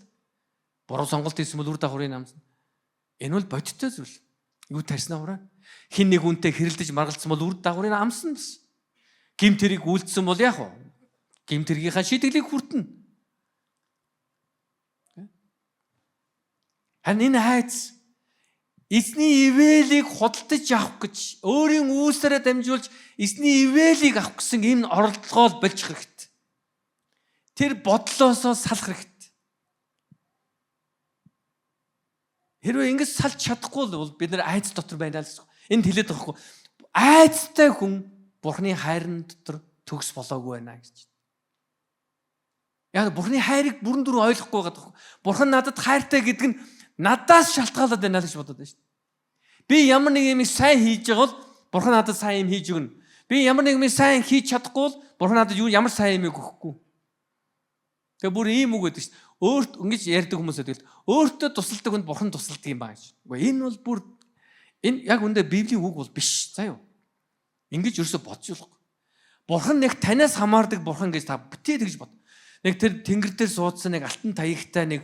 буруу сонголт хийсэн бол үр дагаврыг намсна. Энэ бол бодиттой зүйл. Юу тарьснаа хураана. Хин нэг үнтэй хэрэлдэж маргалцсан бол үр дагаврыг намсна бас. Гим тэрийг үйлдсэн бол яах вэ? Гим тэргийнхаа шийдэглийг хүртэнэ. Харин энэ хайц эзний ивэлийг худалдаж авах гэж өөрийн үүсээрээ дамжуулж эзний ивэлийг авах гэсэн энэ оролдлогоо болж хэрэгтэй. Тэр бодлоосоо салах хэрэгтэй. Хэрвээ ингэж салж чадахгүй бол бид нар айц дотор байна л гэсэн. Энд хэлээд байгаа хгүй. Айцтай хүн Бурхны хайрын дотор төгс болоогүй байна гэж. Яг Бурхны хайрыг бүрэн дүр ойлгохгүй байгаа. Бурхан надад хайртай гэдэг нь надаас шалтгаалаад байна л гэж бодоод байна шүү дээ. Би ямар нэг юм сайн хийж байгаа бол Бурхан надад сайн юм хийж өгнө. Би ямар нэг юм сайн хийж чадахгүй бол Бурхан надад ямар сайн юм өгөхгүй. Тэгээ бүр ийм үг гэдэг шүү дээ. Өөрт ингэж ярьдаг хүмүүс байдаг. Өөртөө тусалдаг хүнд Бурхан тусалдаг юм байна гэж. Гэхдээ энэ бол бүр энэ яг үндэ Библийн үг бол биш. Заа юу. Ингэж ерөөсө бодож болохгүй. Бурхан нэг танаас хамаардаг Бурхан гэж та битээ тэгж бод. Нэг тэр тэнгэр дээр суудсан нэг алтан таягтай нэг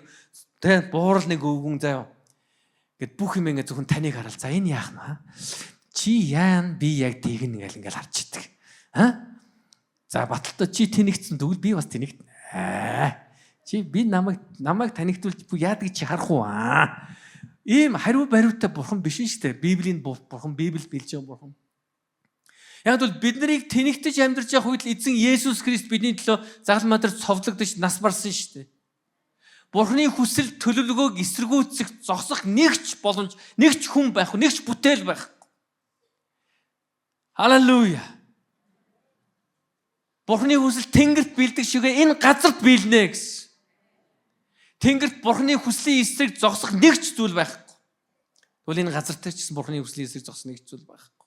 тэ буурал нэг өвгөн заа юу. Гэт бүх юм ингэ зөвхөн таныг харал. За энэ яах нь чи яан би яг тэгнэ ингээл харж идэг. За баталтай чи тэнэгцэн тэгвэл би бас тэнэгт. Чи би намайг танигдуулж яадаг чи харах уу Ийм хариу бариутай Бурхан биш шүү дээ. Библийн Бурхан, Библи билж байгаа Бурхан. Яг бол бид нарыг тэнэгтэж амьдарч явах үед эзэн Есүс Христ бидний төлөө загалмаа дээр цовдлогдож нас барсан шүү дээ. Бурханы хүсэл төлөвлөгөөг эсэргүүцэх, зогсох нэгч боломж, нэгч хүн байхгүй, нэгч бүтээл байхгүй. Халелуя. Бурханы хүсэл тэнгэрт биелдэг шигээ энэ газарт биелнэ гэсэн. Тэнгэрт Бурханы хүслийн эсрэг зогсох нэгч зүйл байхгүй. Тэгвэл энэ газартай ч гэсэн Бурханы хүслийн эсрэг зогсох нэгч зүйл байхгүй.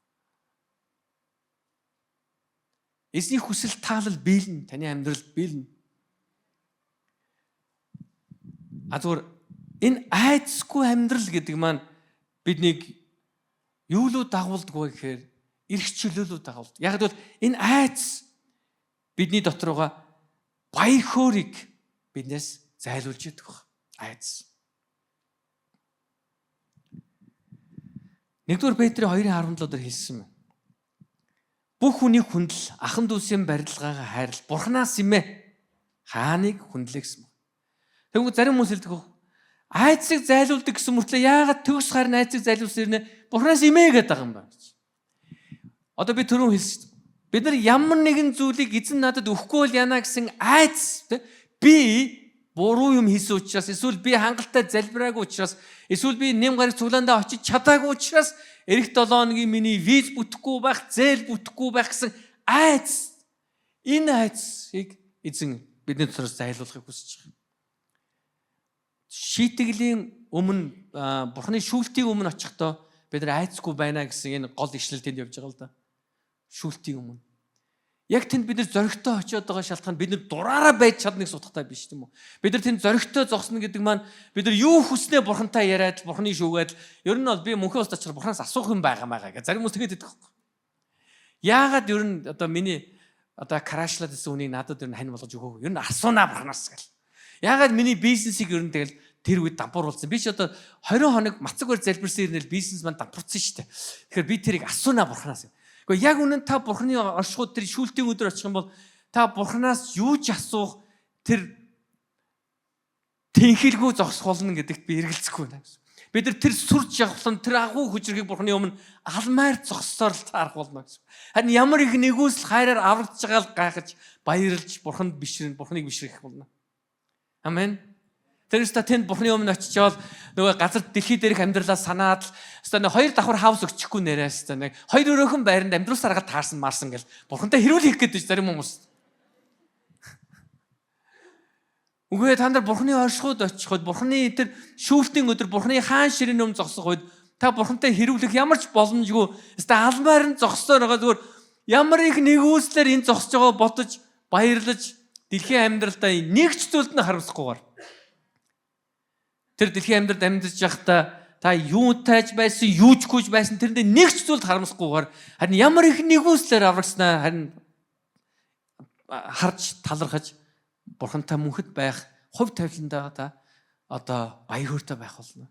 Эзний хүсэл таалал биелнэ, таны амьдралд биелнэ. Зүгээр энэ айцгүй амьдрал гэдэг маань биднийг юу лөө дагуулдаг вэ гэхээр эрх чөлөөлөө дагуулдаг. Яг л энэ айц бидний дотор байгаа баяр хөөргийг биднээс зайлуулж яддаг баг. Айц. 1-р Петрийн 2:17 дээр хэлсэн юм. бүх хүнийг хүндэл, ахан дүүсийн барилгаагаа хайрл. Бурханаас имэ хааныг хүндлээ гэсэн. Тэгвэл зарим хүмүүс хэлдэг айцыг зайлуулдаг гэсэн мөртлөө яагаад төгс харин айцыг зайлуулсан юм бэ? Бурханаас имэ гэдэг байгаа юм байна. Одоо би түрүүн хэлсэн. Бид нар ямар нэгэн зүйлийг эзэн надад өгөхгүй бол яана гэсэн айц би буруу юм хийсэн учраас эсвэл би хангалттай залбираагүй учраас эсвэл би нэм гараг цуглаандаа очиж чадаагүй учраас эх 7 хоногийн миний виз бүтэхгүй байх, зээл бүтэхгүй байх гэсэн айц. Энэ айцыг эзэн бидний дотроос зайлуулахыг хүсэж байгаа. Шийтгэлийн өмнө Бурханы шүүлтийн өмнө очихдоо бид нар айцгүй байна гэсэн энэ гол ишлэл тэнд явж байгаа л да. Шүүлтийн өмнө. Яг тэнд бид нар зоригтой очиод байгаа шалтгаан бид нар дураараа байж чадныг сутгатай биш тийм үү? Бид нар тэнд зоригтой зогсно гэдэг маань бид нар юу хүснээ Бурхантай яриад, Бурханы шүүгээд ер нь бол би мөнхөө ус очроо Бурханаас асуух юм байгаа гэж зарим хүмүүс тэгээд байдаг байхгүй. Яагаад ер нь одоо миний одоо крашлаад гэсэн үнийг надад ер нь хань болгож өгөөгүй. Ер нь асуунаа Бурханаас гэл. Яагаад миний бизнесийг ер нь тэгэл тэр үед дампууруулсан. Би ч одоо 20 хоног мацаг бэр залбирсан ирнэл бизнес маань дампуурсан шүү дээ. Тэгэхээр би тэрийг асуунаа Бурханаас. Гэхдээ яг үнэн та Бурханы оршихуйд тэр шүүлтийн өдөр очих юм бол та Бурханаас юу ч асуух тэр тэнхэлгүй зогсох болно гэдэгт би эргэлзэхгүй байна гэсэн. Бид нар тэр сүр жавхлан тэр агуу хүчрхийг Бурханы өмнө алмаар зогссоор л таарах болно гэсэн. Харин ямар их нэгүсэл хайраар аврагдж байгаа л гайхаж баярлж Бурханд бишрэн Бурханыг бишрэх болно. Амен. Тэрээс та тэнд Бурханы өмнө очичоод нөгөө газар дэлхий дээрх амьдралаа санаад л өстой нэг 2 давхар хавс өгчихгүй нэрээс өстой нэг 2 өрөөхөн байранд амьдруулсаар гал таарсан марсан гэл Бурхантай хэрүүл хийх гэдэг зарим хүмүүс. Үгүй та нар Бурханы оршихуйд очиход Бурханы тэр шүүлтийн өдөр Бурханы хаан ширээний өмнө зогсох үед та Бурхантай хэрүүлэх ямар ч боломжгүй өстой алмаар нь зогсоор байгаа зүгээр ямар их нэгүслэр энэ зогсож байгаа бодож баярлаж дэлхийн амьдралдаа нэг ч зүйлд нь харамсахгүйгээр тэр дэлхийн амьдралд амьдарч байхдаа та юунтайж байсан, юучгүйж байсан тэрэндээ нэг ч зүйлд харамсахгүйгээр харин ямар их нэгүслэр аврагснаа харин харж талархаж Бурхантай мөнхөд байх, хувь тавиландаа та одоо баяр хөөртэй байх болно.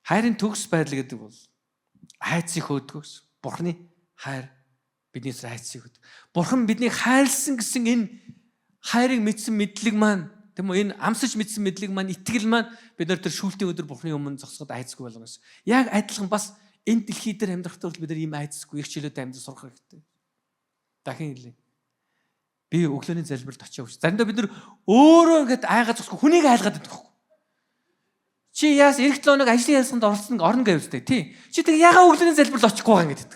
Хайрын төгс байдал гэдэг бол айцыг хөдгөөс Бурханы хайр биднээс айцыг хөдөг. Бурхан биднийг хайрлсан гэсэн энэ хайрыг мэдсэн мэдлэг маань тийм үү энэ амсаж мэдсэн мэдлэг маань итгэл маань бид нар тэр шүүлтийн өдөр Бурханы өмнө зогсоход айцгүй болгоноос. Яг адилхан бас энэ дэлхий дээр амьдрахтаа бид нар ийм айцгүй их чөлөөтэй амьд сурах хэрэгтэй. Дахин хэлье. Би өглөөний залбиралд очиж. Заримдаа бид нар өөрөө ингэж айгаа зогсохгүй хүнийг айлгаад байдаг хөөх. Чи яас эх 7 хоног ажлын ялсанд орсон орно гэв үстэй тий. Чи тэг ягаа өглөөний залбиралд очихгүй байгаа юм гэдэг.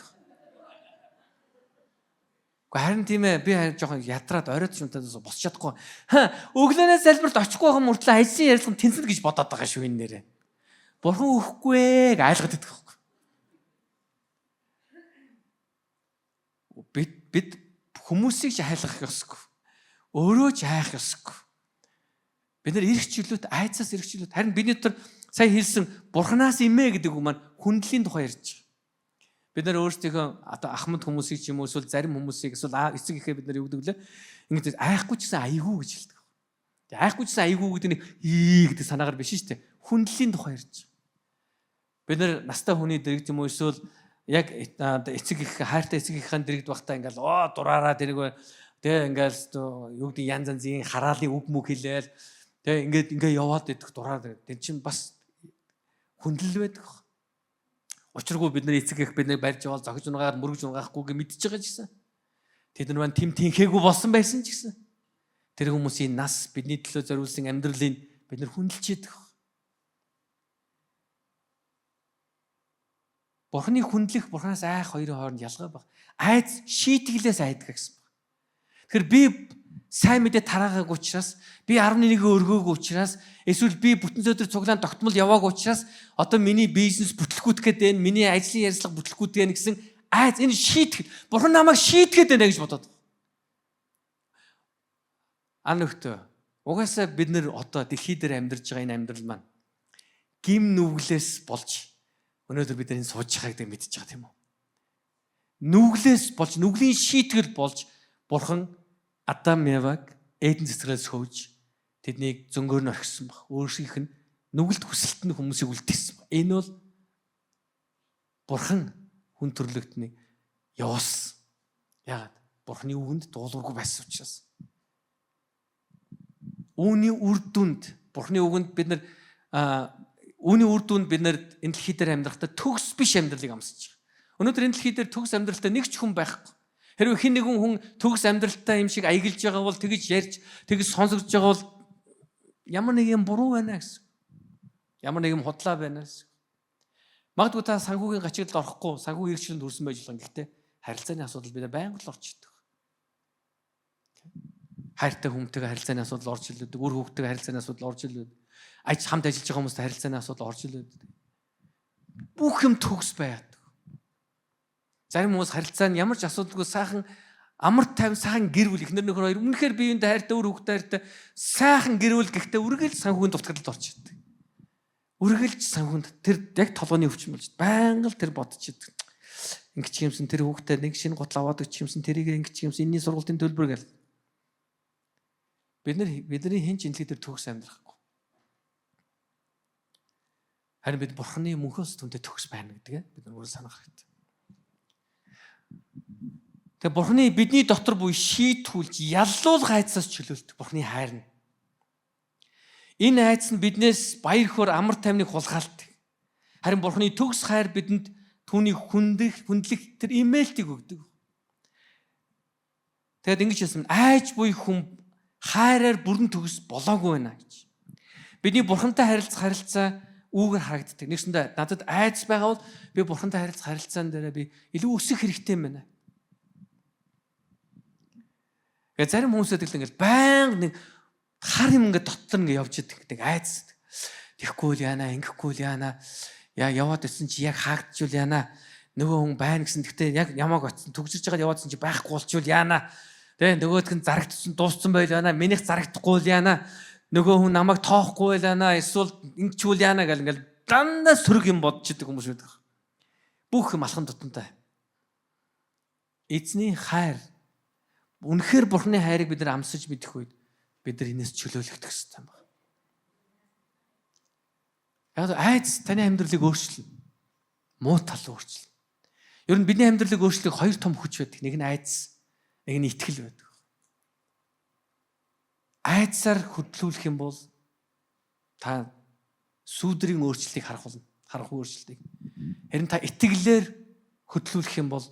Гэхдээ харин тийм ээ би жоохон ядраад оройд шунтаас босч чадахгүй. Өглөөний залбиралд очихгүй байгаа мөртлөө ажлын ярилцсан тэнцэн гэж бодоод байгаа шүү энэ нэрээ. Бурхан өгөхгүй гэж айлгаад байдаг хөөх. Бид хүмүүсийг ч хайлгах ёсгүй. Өөрөө ч хайх ёсгүй. Бид нар эрх чөлөөт айцаас эрх чөлөөт харин бидний дотор сая хэлсэн Бурханаас имэ гэдэг үг маань хүндлийн тухай ярьж байгаа. Бид нар өөрсдийнхөө одоо ахмад хүмүүсийг ч юм уу эсвэл зарим хүмүүсийг эсвэл эцэг ихээ бид нар юу гэдэг лээ. Ингээд айхгүй ч гэсэн айгүй гэж хэлдэг. Тэгээ айхгүй ч гэсэн айгүй гэдэг нь гэдэг санаагаар биш шүү дээ. Хүндлийн тухай ярьж байгаа. Бид нар настай хүний дэрэг юм уу эсвэл яг эцэг их хайртай эцэг ихэнх дэрэгд багтаа ингээл дураараа тэрэг тэгээ ингээл юу гэдэг янз янзын хараалын үг мүг хэлээл тэгээ ингээд яваад идэх дураар тэр чинь бас хүндлэл байдаг. Учиргүй бид нар эцэг их бид нар барьж явал зогж унгаар мөргөж унгаахгүй гэж мэдчихэж байгаа ч гэсэн тэд нар маань тэм тэнхээгүй болсон байсан ч гэсэн тэр хүмүүсийн нас бидний төлөө зориулсан амьдралыг бид нар хүндэлж яддаг. Бурханы хүндлэх, Бурханаас айх хоёрын хооронд ялгаа баг. Айц шийтгэлээс айдаг гэсэн баг. Тэгэхээр би сайн мэдээ тараагаагүй учраас, би 11-ийг өргөөгүй учраас, эсвэл би бүтэн зөөдөр цуглаан тогтмол яваагүй учраас одоо миний бизнес бүтлгүүтгэхэд байна, миний ажлын ярилцлага бүтлгүүтгэх байна гэсэн айц энэ шийтгэл. Бурхан намайг шийтгэхэд байна гэж бодоод. Анөхтөө. Угаасаа бид нэр одоо дэлхий дээр амьдарч байгаа энэ амьдрал маань гим нүглээс болж өнөөдөр бид энэ сууж байгааг гэдэг мэдчихэж байгаа тийм үү? Нүглээс болж, нүглийн шийтгэл болж Бурхан Адам Еваг Эден цэцгээс хөөж тэднийг зөнгөөр нь орхисон баг. Өөрсгийнх нь нүгэлт хүсэлтэнд хүмүүсийг үлдээсэн баг. Энэ бол Бурхан хүн төрлөختний явуулсан. Яагаад? Бурхны үгэнд дуулуургүй байсан учраас. Үүний үр дүнд Бурхны үгэнд бид нар үүний үр дүнд бид нар энэ дэлхий дээр амьдрахдаа төгс биш амьдралыг амсаж байгаа. Өнөөдөр энэ дэлхий дээр төгс амьдралтай нэг ч хүн байхгүй. Хэрвээ хэн нэгэн хүн төгс амьдралтай юм шиг аяглаж байгаа бол тэгж ярьж, тэгж сонсогдож байгаа бол ямар нэг юм буруу байна гэсэн. Ямар нэг юм худлаа байна гэсэн. Магадгүй та санхүүгийн гачигдалд орохгүй, санхүүгийн хэрэгчлэнд хүрсэн байж болох. Гэхдээ харилцааны асуудал бид нар байнга л орж идэг. Хайртай хүнтэйгээ харилцааны асуудал орж илүүдэг, үр хүүхдтэйгээ харилцааны асуудал орж илүүдэг. Хамт ажиллаж байгаа хүмүүстэй харилцааны асуудал орж илүүдэг. Бүх юм төгс байдаг. Зарим хүмүүс харилцаа нь ямар ч асуудалгүй сайхан амар тайван сайхан гэр бүл эхнэр нөхөр хоёр үнэхээр биеиндээ хайртай, үр хүүхдтэй хайртай сайхан гэр бүл гэхдээ үргэлж санхүүгийн дутагдлалд орж идэг. Үргэлж санхүүнд тэр яг толгойн өвчин болж байнга л тэр бодож идэг. Ингэж юмсан тэр хүүхдээ нэг шинэ гутал аваад өгч юмсан тэрийг ингэж юмсан энэний сургалтын төлбөр гэл. Бидний хэн ч энэ дээр төгс амьдрахгүй. Харин бид Бурхны мөнхөөс түнтэй төгс байна гэдгээ бид нар өөрөө санах хэрэгтэй. Тэгээ Бурхны бидний дотор буй шийтгүүлж яллуулах айдсаас чөлөөлдөг Бурхны хайр нь. Энэ айдас нь биднээс баяр хөөр амар тайвныг хулгайлдаг. Харин Бурхны төгс хайр бидэнд түүний хүндлэх тэр имэйлтийг өгдөг. Тэгэд ингэж хэлсэн айж буй хүн хайраар бүрэн төгс болоогүй байна гэж. Бидний Бурхантай харилцаа үүгээр харагддаг. Нэгсэндээ надад айдас байгаа бол би Бурхантай харилцаан дээр би илүү өсөх хэрэгтэй юм байна. Тэгээ зарим хүмүүсэд л ингээл байнга нэг хар юм ингээд дотор ингээд явж идэг нэг айдас. Тэхгүй л яана, ингэхгүй л яана. Яваад ирсэн чи яг хаагдчихвал яана. Нөгөө хүн байна гэсэн. Гэхдээ яг ямааг очсон төгсөж байгаа яваадсан чи байхгүй болчихвол яана. Тэгээ нөгөөдг нь зарагдсан дууссан байл яана. Минийх зарагдахгүй л яана. Нөгөө хүн намайг тоохгүй л яана. Эсвэл ингэчүүл яана гэл ингээл дандаа сөрөг юм бодож идэг хүмүүс байдаг. Бүх юм алхан тутамтай. Эзний хайр үнэхээр Бурхны хайрыг бид нар амсаж мэдэх үед бид нар энэс чөлөөлөгдөх хэрэгтэй байна. Яг айдас таны амьдралыг өөрчилнө. Муу тал өөрчилнө. Ер нь бидний амьдралыг өөрчлөх хоёр том хүч байдаг. Нэг нь айдас, нэг нь итгэл байдаг. Айдасаар хөдлүүлэх юм бол та сүудрийн өөрчлөлийг харах өөрчлөлтийг. Харин та итгэлээр хөдлүүлэх юм бол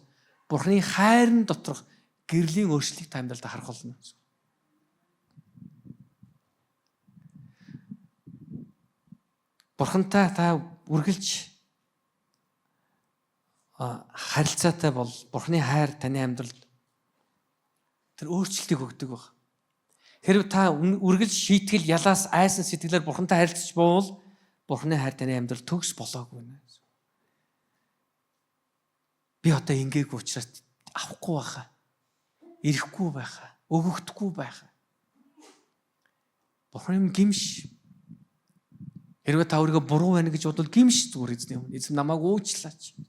Бурхны хайрын доторх гэрлийн өөрчлөлийг та амьдралдаа харах болно. Бурхантай та үргэлж харилцаатай бол Бурхны хайр таны амьдралд тэр өөрчлөлтийг өгдөг баг. Хэрвээ та үргэлж шийтгэл ялаас айсан сэтгэлээр Бурхантай харилцаж буул Бурхны хайр таны амьдрал төгс болоогүй нэ. Би одоо ингээгүй учраас авахгүй байхаа. Ирэхгүй байхаа, өгөгдөхгүй байхаа. Бурхан юм гимш. Хэрвээ та өөрийгөө буруу байна гэж бодвол гимш зүгээр эзэн юм. Эзэн намайг уучлаач.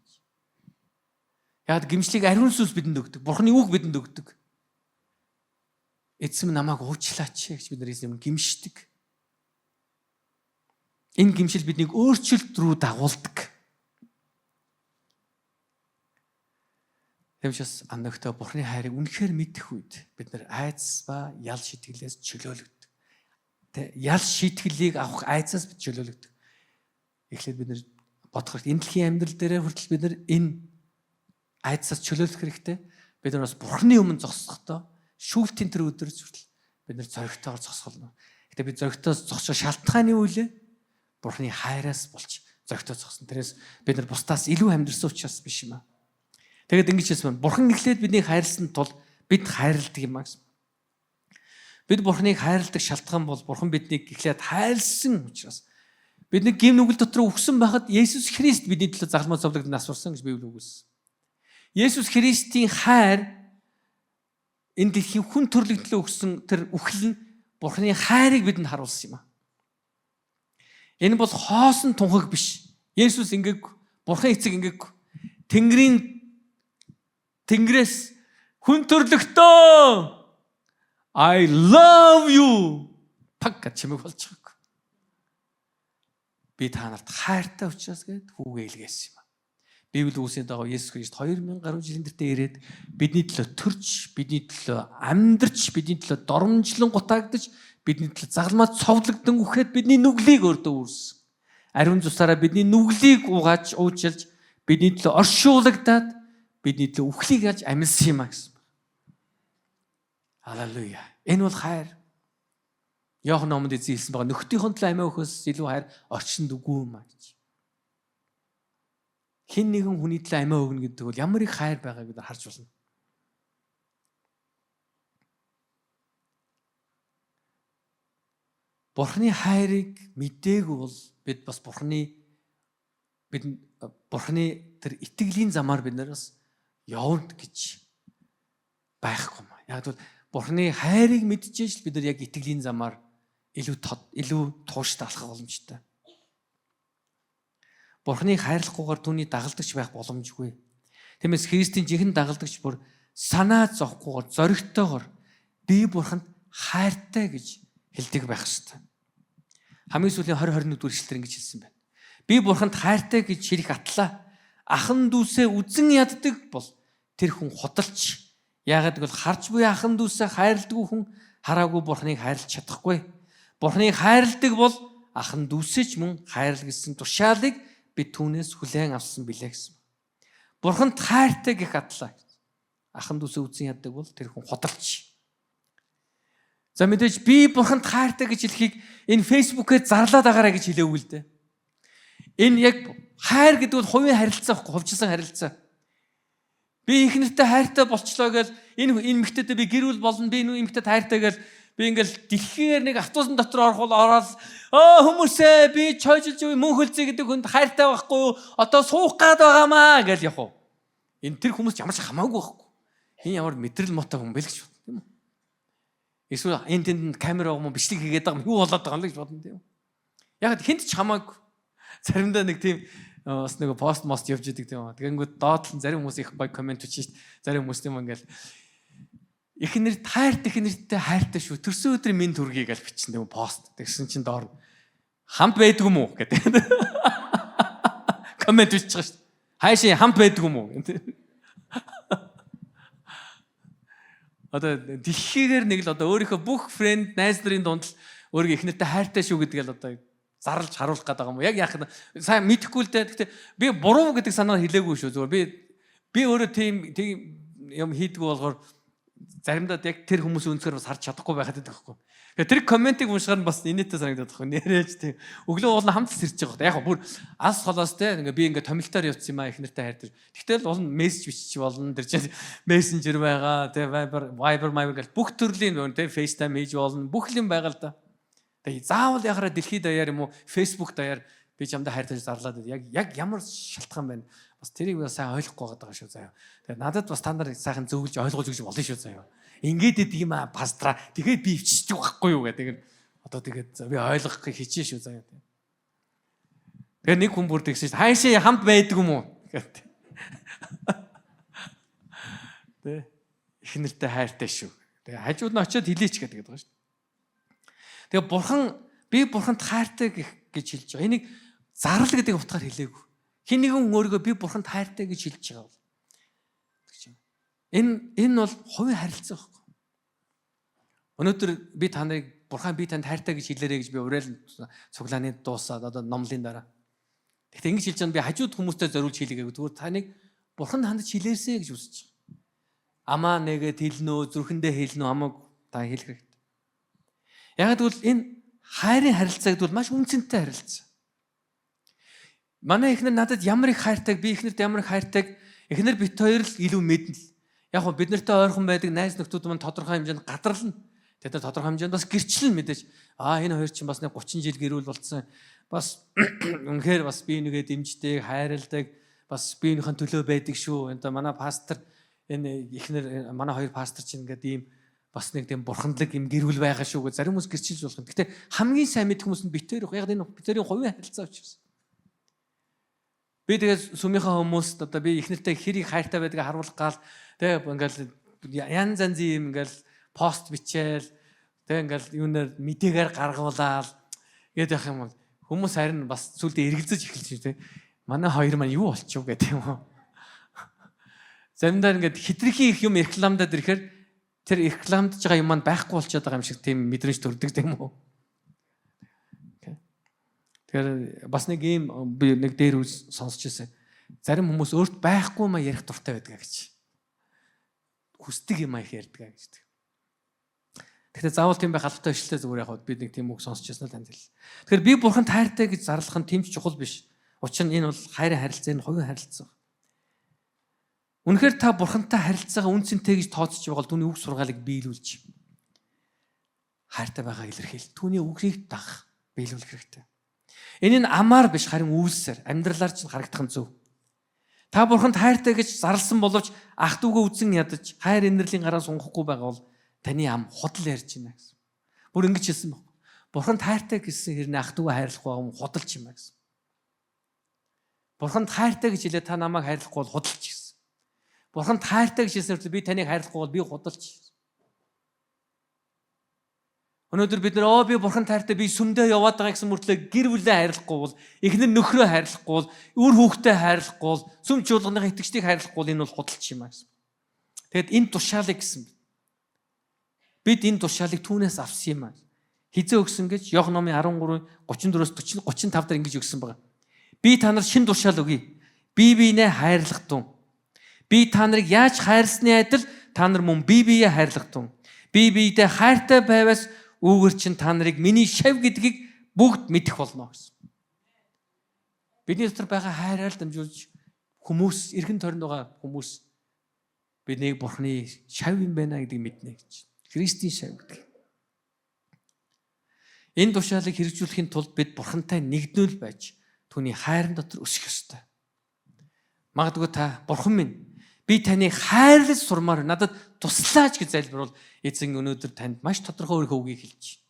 Яг гимшлийг ариун сүнс бидэнд өгдөг. Бурханы үг бидэнд өгдөг. Эзэн намайг уучлаач гэж бид нар эзэн юм гимшдэг. Энэ гимшил биднийг өөрчлөлт рүү дагуулдаг. Тэгмээс амнагтай Бурхны хайрыг үнэхээр мэдэх үед бид нар айдас ба ял шитгэлээс чөлөөлөгдөв. Тэ ял шитгэлийг авах айдасаас бид чөлөөлөгдөв. Эхлээд бид нар бодох хэрэгтэй. Энэ дэлхийн амьдрал дээр хүртэл бид нар энэ айдасаас чөлөөлөх хэрэгтэй. Бид нар бас Бурхны өмнө зогсохдоо шүүлтийн тэр өдрөс хүртэл бид нар зоригтойгоор зогсголно. Гэтэ бид зоригтоос зогсох шалтгааны үлээ Бурхны хайраас болж зоригтой зогсно. Тэрээс бид нар бусдаас илүү амьдрсан учраас биш юм аа. Тэгэд ингэж хэлсэн байна. Бурхан эхлээд биднийг хайрлсан тул бид хайрладаг юм аа гэсэн. Бид Бурханыг хайрладаг шалтгаан бол Бурхан биднийг эхлээд хайрлсан учраас бидний гим нүгэл дотор өгсөн байхад Есүс Христ бидний төлөө загламаа зовлогд насварсан гэж Библи үгүйсэн. Есүс Христийн хайр энэ дэлхийн хүн төрлөختөнд өгсөн тэр үхэл нь Бурханы хайрыг бидэнд харуулсан юм аа. Энэ бол хоосон тунхаг биш. Есүс ингээг Бурхан эцэг ингээг Тэнгэрээс хүн төрлөختөө I love you паг гэж чимэг болж байгаа. Би та нарт хайртай учраас гээд хүүгээ илгээсэн юм. Библи үсэнд байгаа Есүс Христ 2000 гаруй жилийн тэртээ ирээд бидний төлөө төрж, бидний төлөө амьдарч, бидний төлөө доромжлон гутагдж, бидний төлөө загалмаа цовдлогдсон үхэхэд бидний нүглийг өөртөө үүрсэн. Ариун цусаараа бидний нүглийг угааж, уучлж, бидний төлөө оршуулгадаад, бидний төлөө үхлийг алж амьдсан юм а гэсэн. Халелуя. Энэ бол хайр. Иохан номонд эзэн хэлсэн байгаа нөхдийнхөө төлөө амиа өгөхөөс илүү хайр орчинд үгүй юм а гэж. Хэн нэгэн хүний төлөө амиа өгнө гэдэг бол ямар их хайр байгааг бид харж байна. Бурхны хайрыг мэдээгүй бол бид бас Бурхны тэр итгэлийн замаар бид нараас явна гэж байхгүй юм. Яг бол Бурхны хайрыг мэдчихэж бид нар яг итгэлийн замаар илүү тууштай алхах боломжтой. Бурхныг хайрлахгүйгээр түүний дагалдагч байх боломжгүй. Тиймээс Христийн жинхэнэ дагалдагч бүр санаа зовхгүйгээр зоригтойгоор би Бурханд хайртай гэж хэлдэг байх ёстой. Хамгийн сүүлийн 20-21 дугаар ишлэлээр ингэж хэлсэн байна. Би Бурханд хайртай гэж хэлэх атлаа ахан дүүсээ үзэн яддаг бол тэр хүн худалч. Яагаад гэвэл харж буй ахан дүүсээ хайрладаг хүн хараагүй Бурхныг хайрлах чадахгүй. Бурхныг хайрладаг бол ахан дүүсээ ч мөн хайрлах гэсэн тушаалыг би түүнээс хүлээн авсан билээ гэсэн. Бурханд хайртай гэх атлаа. Ахан дүүсээ үзэн яддаг бол тэр хүн худалч. За мэдээж би Бурханд хайртай гэж хэлхийг энэ фэйсбүүкээр зарлаад агаараа гэж хэлээгүй л дээ. Энэ яг хайр гэдэг бол хувийн харилцаа байхгүй, хувьчилсан харилцаа. Би их нэртэй хайртай болчлоо гэж энэ эмэгтэйдээ би гэр бүл болно, би энэ эмэгтэйд хайртай гэж би ингээл дэлхийгээр нэг автобусын дотор ороод хүмүүсээ би чойжилж мөн хөлзөө гэдэг хүнд хайртай байхгүй юу? Одоо суух гад байгаамаа гэж явах. Энэ тэр хүмүүс ямар ч хамаагүй байхгүй. Энэ ямар мэдрэл мотой хүн бэ л гэж бодсон тийм үү? Эсвэл энэ тэнд камер байгаа юм бичлэг хийгээд байгаа юм юу болоод байгаа юм л гэж бодсон тийм үү? Яг хинт ч хамаагүй. Заримдаа нэг тийм бас нэг пост явж идэг тийм үү? Тэгэнгүүт доод нь зарим хүмүүс их гоё комент өчиж шít. Зарим хүмүүс тийм ингээл эхнэр ихнэртэй хайртай шүү. Төрсөн өдрийн минь төргий гэж бичсэн тийм пост. Тэгсэн чинь доор хамт байдг юм уу гэдэг. Комент бичиж байгаа шүү. Хайшаа хамт байдг юм уу? Одоо дэлхийгээр нэг л одоо өөрийнхөө бүх фрэнд, найз нарын дунд л өөрийгөө ихнэртэй хайртай шүү гэдгийг л одоо зарлж харуулах гэдэг юм уу? Яг яах вэ? Сайн мэдэхгүй л дээ. Гэхдээ би буруу гэдэг санаа хэлээгүй шүү. Зүгээр би өөрөө тийм юм хийдгүү болохоор заримдаа яг тэр хүмүүсийн өнцгөр бас харж чадахгүй байхад байдаг байхгүй. Тэгэхээр тэр комментиг уншихаар нь бас инээдтэй санагдаад байхгүй. Нэрэж тийм өглөө уулна хамт сэрж байгаа. Яг бүр ас холоос те ингээ би ингээ томилтоор явуулсан юм а ихнэртэй хайр тэр. Тэгтэл болно мессеж бичиж болно. Тэр чинь мессенжер байгаа. Тэ Viber гэл бүх төрлийн те FaceTime хийж болно. Бүх юм байгаа л да. Тэгээ заавал ягараа дэлхийд даяар юм уу Facebook даяар би чамдаа хайртай зарлаад яг ямар шалтгаан байна. Бас тэрийг сайн ойлгохгүй байгаа шүү заяа. Тэгээ надад бас та нар сайхан зөвлөж ойлгуулж өгч болно шүү заяа. Ингээд идэг юм аа пастра. Тэгээд би ивччих байхгүй юу гэдэг. Одоо тэгээд би ойлгохыг хичээ шүү заяа. Тэгээ нэг хүн бүр тэгсэн шүү. Хайшаа хамт байдаг юм уу гэдэг. Тэ их нэртэй хайртай шүү. Тэгээ хажууд нь очиод хэлээч гэдэг байгаа шүү. Тэгээ би Бурханд хайртай гэж хэлж байгаа. Энийг зарлал гэдэг утгаар хэлээгүй. Хин нэгэн өөрийгөө би Бурханд хайртай гэж хэлж байгаа бол. Энэ бол хувийн харилцаа байхгүй. Өнөөдөр би та нарыг Бурхан би танд хайртай гэж хэлээрэй гэж би уриал цуглааны дуусаад одоо номлын дараа. Тэгэхдээ ингэж хэлж байгаа нь би хажууд хүмүүстэй зориулж хэлээгүй. Зүгээр таныг Бурхан хандаж хэлээсэй гэж үсэж байгаа. Амаа нэгэд хэлнэ үү, зүрхэндээ хэлнэ үү амаг та хэлэх хэрэгтэй. Яг гэвэл энэ хайрын харилцаа гэдэг бол маш үнцэнтэй харилцаа. Манай эхнэр надад ямар их хайртайг, би эхнэрт ямар их хайртайг эхнэр бит хоёр л илүү мэднэ л. Яг гоо бид нартай ойрхон байдаг найз нөхдүүд мань тодорхой хэмжээнд гадарлана. Тэд нар тодорхой хэмжээнд бас гэрчлэн мэдээж. Энэ хоёр чинь бас нэг 30 жил гэрүүл болцсон. Бас үнэхээр бас би нэгээ дэмждэг, хайрладаг, бас биенийхэн төлөө байдаг шүү. Энэ манай пастор энэ эхнэр манай хоёр пастор чинь ингээд ийм бас нэг тийм бурхандлаг юм гэрүүл байгаа шүү гэж зарим хүмүүс гэрчилж болох юм. Гэтэ хамгийн сайн мэд хүмүүс нь бит хоёр. Яг энэ бит хоёрын хувийн харилцаа учраас. Би тэгээд сүмийнхаа хүмүүст одоо би ихнэртэй хэрийг хайртай байдгийг харуулах гал тэг ингээл янз янзын юм ингээл пост бичээл тэг ингээл юунаар мэдээгээр гаргуулаад гээд явах юм бол хүмүүс харин бас сүлдээ эргэлзэж эхэлж байна тэг манай хоёр маань юу болчих вэ гэдэг юм уу? Заримдаа ингээд хитрхи их юм рекламадад ирэхээр тэр рекламдж байгаа юм маань байхгүй болчиход байгаа юм шиг тийм мэдрэмж төрдөг юм уу? Тэгэхээр бас нэг ийм би нэг дээр сонсч ирсэн. Зарим хүмүүс өөрт байхгүй маа ярих дуртай байдаг гэж. Хүсдэг юм их ярьдаг гэж. Тэгэхээр заавал тийм байх албатай өчлөө зүгээр яг би нэг тийм үг сонсч ирсэн л танд хэл. Тэгэхээр би бурхан тайртай гэж зарлах нь тэмч чухал биш. Учир нь энэ бол хайрын харилцаа, энэ хоёрын харилцаа. Үнэхээр та бурхантай харилцаагаа үнцэнтэй гэж тооцож байгаа бол түүний үг сургаалыг биелүүлж хайртай байгаа илэрхийл. Түүний үгийг дагах, биелүүлэх хэрэгтэй. Энэ нь амаар биш харин үйлсээр амьдралаар ч харагдах нь зөв. Та бурханд хайртай гэж зарласан боловч ах トゥ угаа үзэн ядаж хайр инэрлийн гараа сунгахгүй байгаа бол таны ам худал ярьж байна гэсэн. Бүр ингэж хэлсэн баг. Бурханд хайртай гэсэн хэрнээ ах トゥ угаа хайрлах байгаа юм худалч юм аа гэсэн. Бурханд хайртай гэж хэлээ та намайг хайрлахгүй бол худалч гэсэн. Бурханд хайртай гэж хэлсэн би таныг хайрлахгүй бол би худалч. Өнөөдөр бид нэр би бурхан хайртай би сүмдээ яваад байгаа гэсэн мөртлөө гэр бүлээ хайрлахгүй бол эхнэр нөхрөө хайрлахгүй бол үр хүүхдээ хайрлахгүй бол сүм чуулганыхаа итгэжтийг хайрлахгүй бол энэ бол худалч юм аа гэсэн. Тэгэд энэ тушаалыг гэсэн. Бид энэ тушаалыг түүнээс авсан юм аа. Хизээ өгсөн гэж Йох номын 13 34-35 дээр ингэж өгсөн байгаа. Би та нарт шин тушаал өгье. Бие биенээ хайрлах тун. Би та нарыг яаж хайрлсны адил та нар мөн бие биеэ хайрлах тун. Би биедээ хайртай байвас үүгээр чинь та нарыг миний шав гэдгийг бүгд мэдэх болно гэсэн. Бидний дотор байгаа хайраар дамжуулж хүмүүс эргэн тойронд байгаа хүмүүс биднийг бурхны шав юм байна гэдгийг мэднэ гэж. Христийн шав гэдэг. Энэ тушаалыг хэрэгжүүлэхийн тулд бид бурхантай нэгднүүл байж түүний хайрын дотор өсөх ёстой. Магадгүй та бурхан минь би таныг хайрлаж сурмаар надад туслаач гэж залбирвал эзэн өнөөдөр танд маш тодорхой өөрийнхөө үгийг хэлж.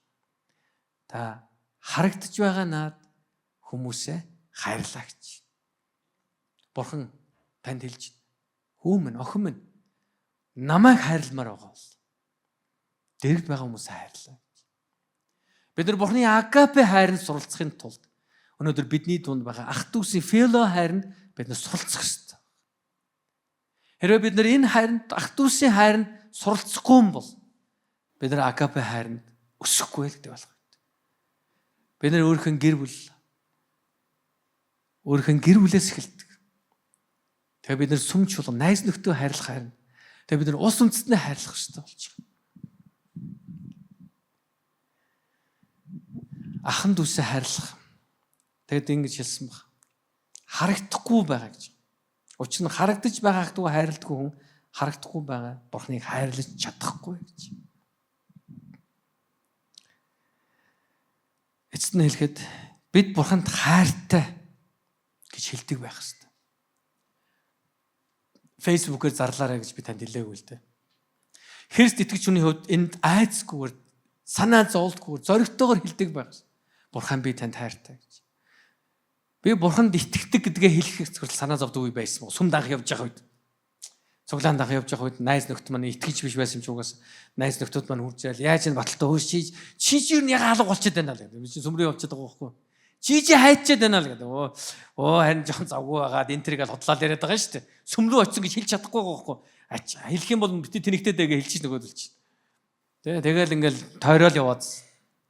Та харагдаж байгаа наад хүмүүсээ хайрлаа гэж. Бурхан танд хэлж хүүмэн охин минь намайг хайрламаар байгаа бол дэрэгд байгаа хүмүүсээ хайрлаа гэж. Бид нар Бурханы агапе хайранд суралцахын тулд өнөөдөр бидний дунд байгаа ах トゥ усын фило хайранд бид нар суралцах ёстой. Хэрвээ бид нар энэ хайранд ах トゥ усын хайранд суралцахгүй юм бол бид нар агапе хайранд өсөхгүй гэдэг болох юм. Бид нар өөрхөн гэр бүлээс эхэлдэг. Тэгээ бид нар сүм чуулган найз нөхдөө хайрлах хайрна. Тэгээ бид нар ус үндэстнээ хайрлах хэрэгтэй болж байна. Ахан дүүсээ хайрлах. Тэгэд ингэж хэлсэн баг. Харагдахгүй байгаа гэж. Учир нь харагдаж байгаа ах トゥ угаа хайрладаг хүн харагдахгүй байгаа Бурхныг хайрлаж чадахгүй гэж. Эцэст нь хэлэхэд бид Бурханд хайртай гэж хэлдэг байх хэрэгтэй. Фэйсбүүкээр зарлаарай гэж би танд хэлээгүй л дээ. Христ итгэж хүний хувьд энд айцгүйгээр санаа зовлтгүйгээр зоригтойгоор хэлдэг байх хэрэгтэй. Бурхан би танд хайртай гэж. Би Бурханд итгэдэг гэдгээ хэлэх зөвхөн санаа зовдөг үе байсан. Сүм данх явж байгаа үед. Цуглаан данх явж байгаа үед найз нөхд маань итгэж биш байсан юм чи угаас найз нөхдүүд маань хурж яал яаж энэ баталтай хөөс чи юу нэг хаалга болчиход байна л гэдэг. Би чи сүмрээ явчихад байгаа байхгүй. Чи хайчаад байна л гэдэг. Харин жоохон завгүй байгаад энэ тэрийг л хотлал яриад байгаа шүү дээ. Сүм рүү очсон гэж хэлж чадахгүй байгаа байхгүй. Хэлэх юм бол бити тэнэгтэй дэгээ хэлчих нөгөөдөл чи. Тэгэл ингээл тойрол яваад.